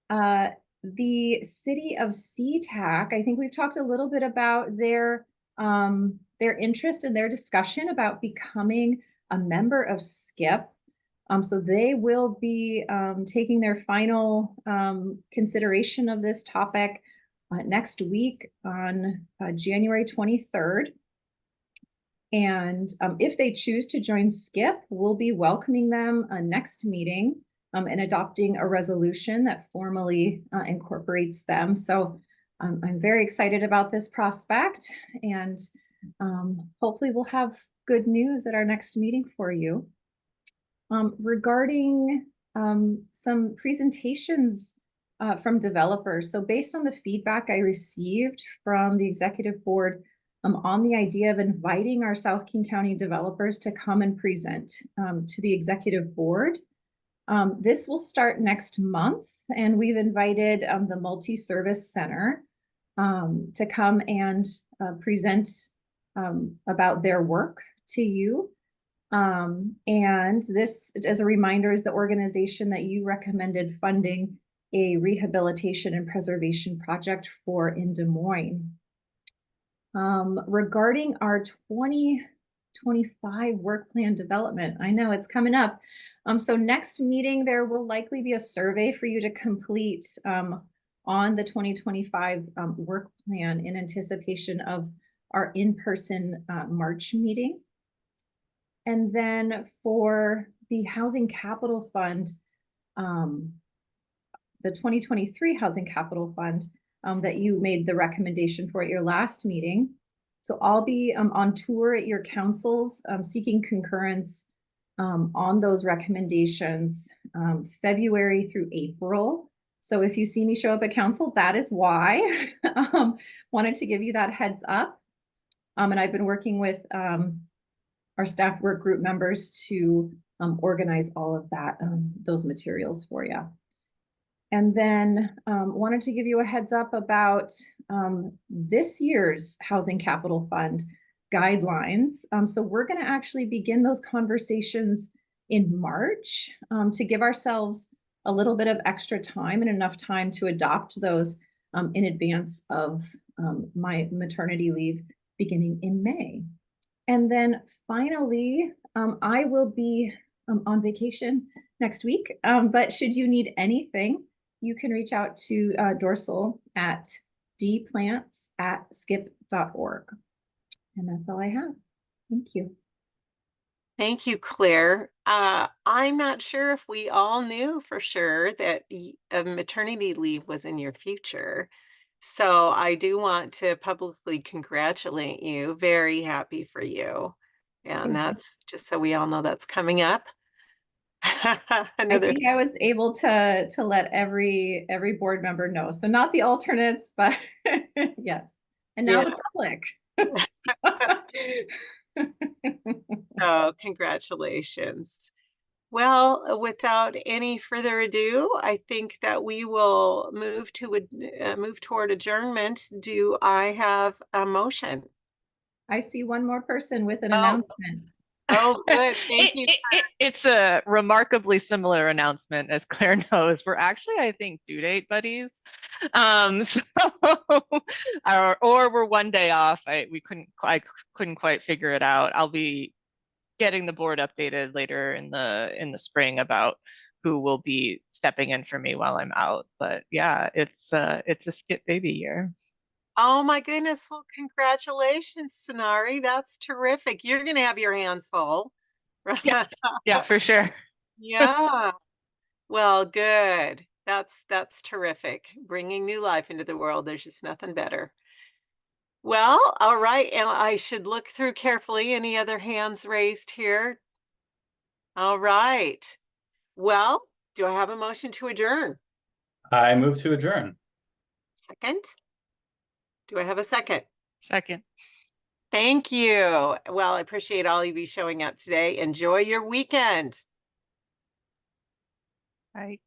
the city of SeaTac, I think we've talked a little bit about their interest and their discussion about becoming a member of SKIP. So they will be taking their final consideration of this topic next week on January 23rd. And if they choose to join SKIP, we'll be welcoming them next meeting and adopting a resolution that formally incorporates them. So I'm very excited about this prospect, and hopefully we'll have good news at our next meeting for you. Regarding some presentations from developers. So based on the feedback I received from the executive board on the idea of inviting our South King County developers to come and present to the executive board. This will start next month, and we've invited the Multi-Service Center to come and present about their work to you. And this, as a reminder, is the organization that you recommended funding a rehabilitation and preservation project for in Des Moines. Regarding our 2025 work plan development, I know it's coming up. So next meeting, there will likely be a survey for you to complete on the 2025 work plan in anticipation of our in-person March meeting. And then for the Housing Capital Fund, the 2023 Housing Capital Fund that you made the recommendation for at your last meeting. So I'll be on tour at your councils seeking concurrence on those recommendations February through April. So if you see me show up at council, that is why. Wanted to give you that heads up. And I've been working with our staff work group members to organize all of that, those materials for you. And then wanted to give you a heads up about this year's Housing Capital Fund guidelines. So we're going to actually begin those conversations in March to give ourselves a little bit of extra time and enough time to adopt those in advance of my maternity leave beginning in May. And then finally, I will be on vacation next week, but should you need anything, you can reach out to Dorsal at dplants@skip.org. And that's all I have. Thank you. Thank you, Claire. I'm not sure if we all knew for sure that maternity leave was in your future. So I do want to publicly congratulate you. Very happy for you. And that's just so we all know that's coming up. I think I was able to let every board member know. So not the alternates, but yes. And now the public. Oh, congratulations. Well, without any further ado, I think that we will move toward adjournment. Do I have a motion? I see one more person with an announcement. Oh, good. Thank you. It's a remarkably similar announcement, as Claire knows. We're actually, I think, due date buddies. So or we're one day off. I couldn't quite figure it out. I'll be getting the board updated later in the spring about who will be stepping in for me while I'm out. But yeah, it's a skip baby year. Oh my goodness. Well, congratulations, Sonari. That's terrific. You're going to have your hands full. Yeah, for sure. Yeah. Well, good. That's terrific. Bringing new life into the world. There's just nothing better. Well, all right. And I should look through carefully. Any other hands raised here? All right. Well, do I have a motion to adjourn? I move to adjourn. Second? Do I have a second? Second. Thank you. Well, I appreciate all of you showing up today. Enjoy your weekend. Bye.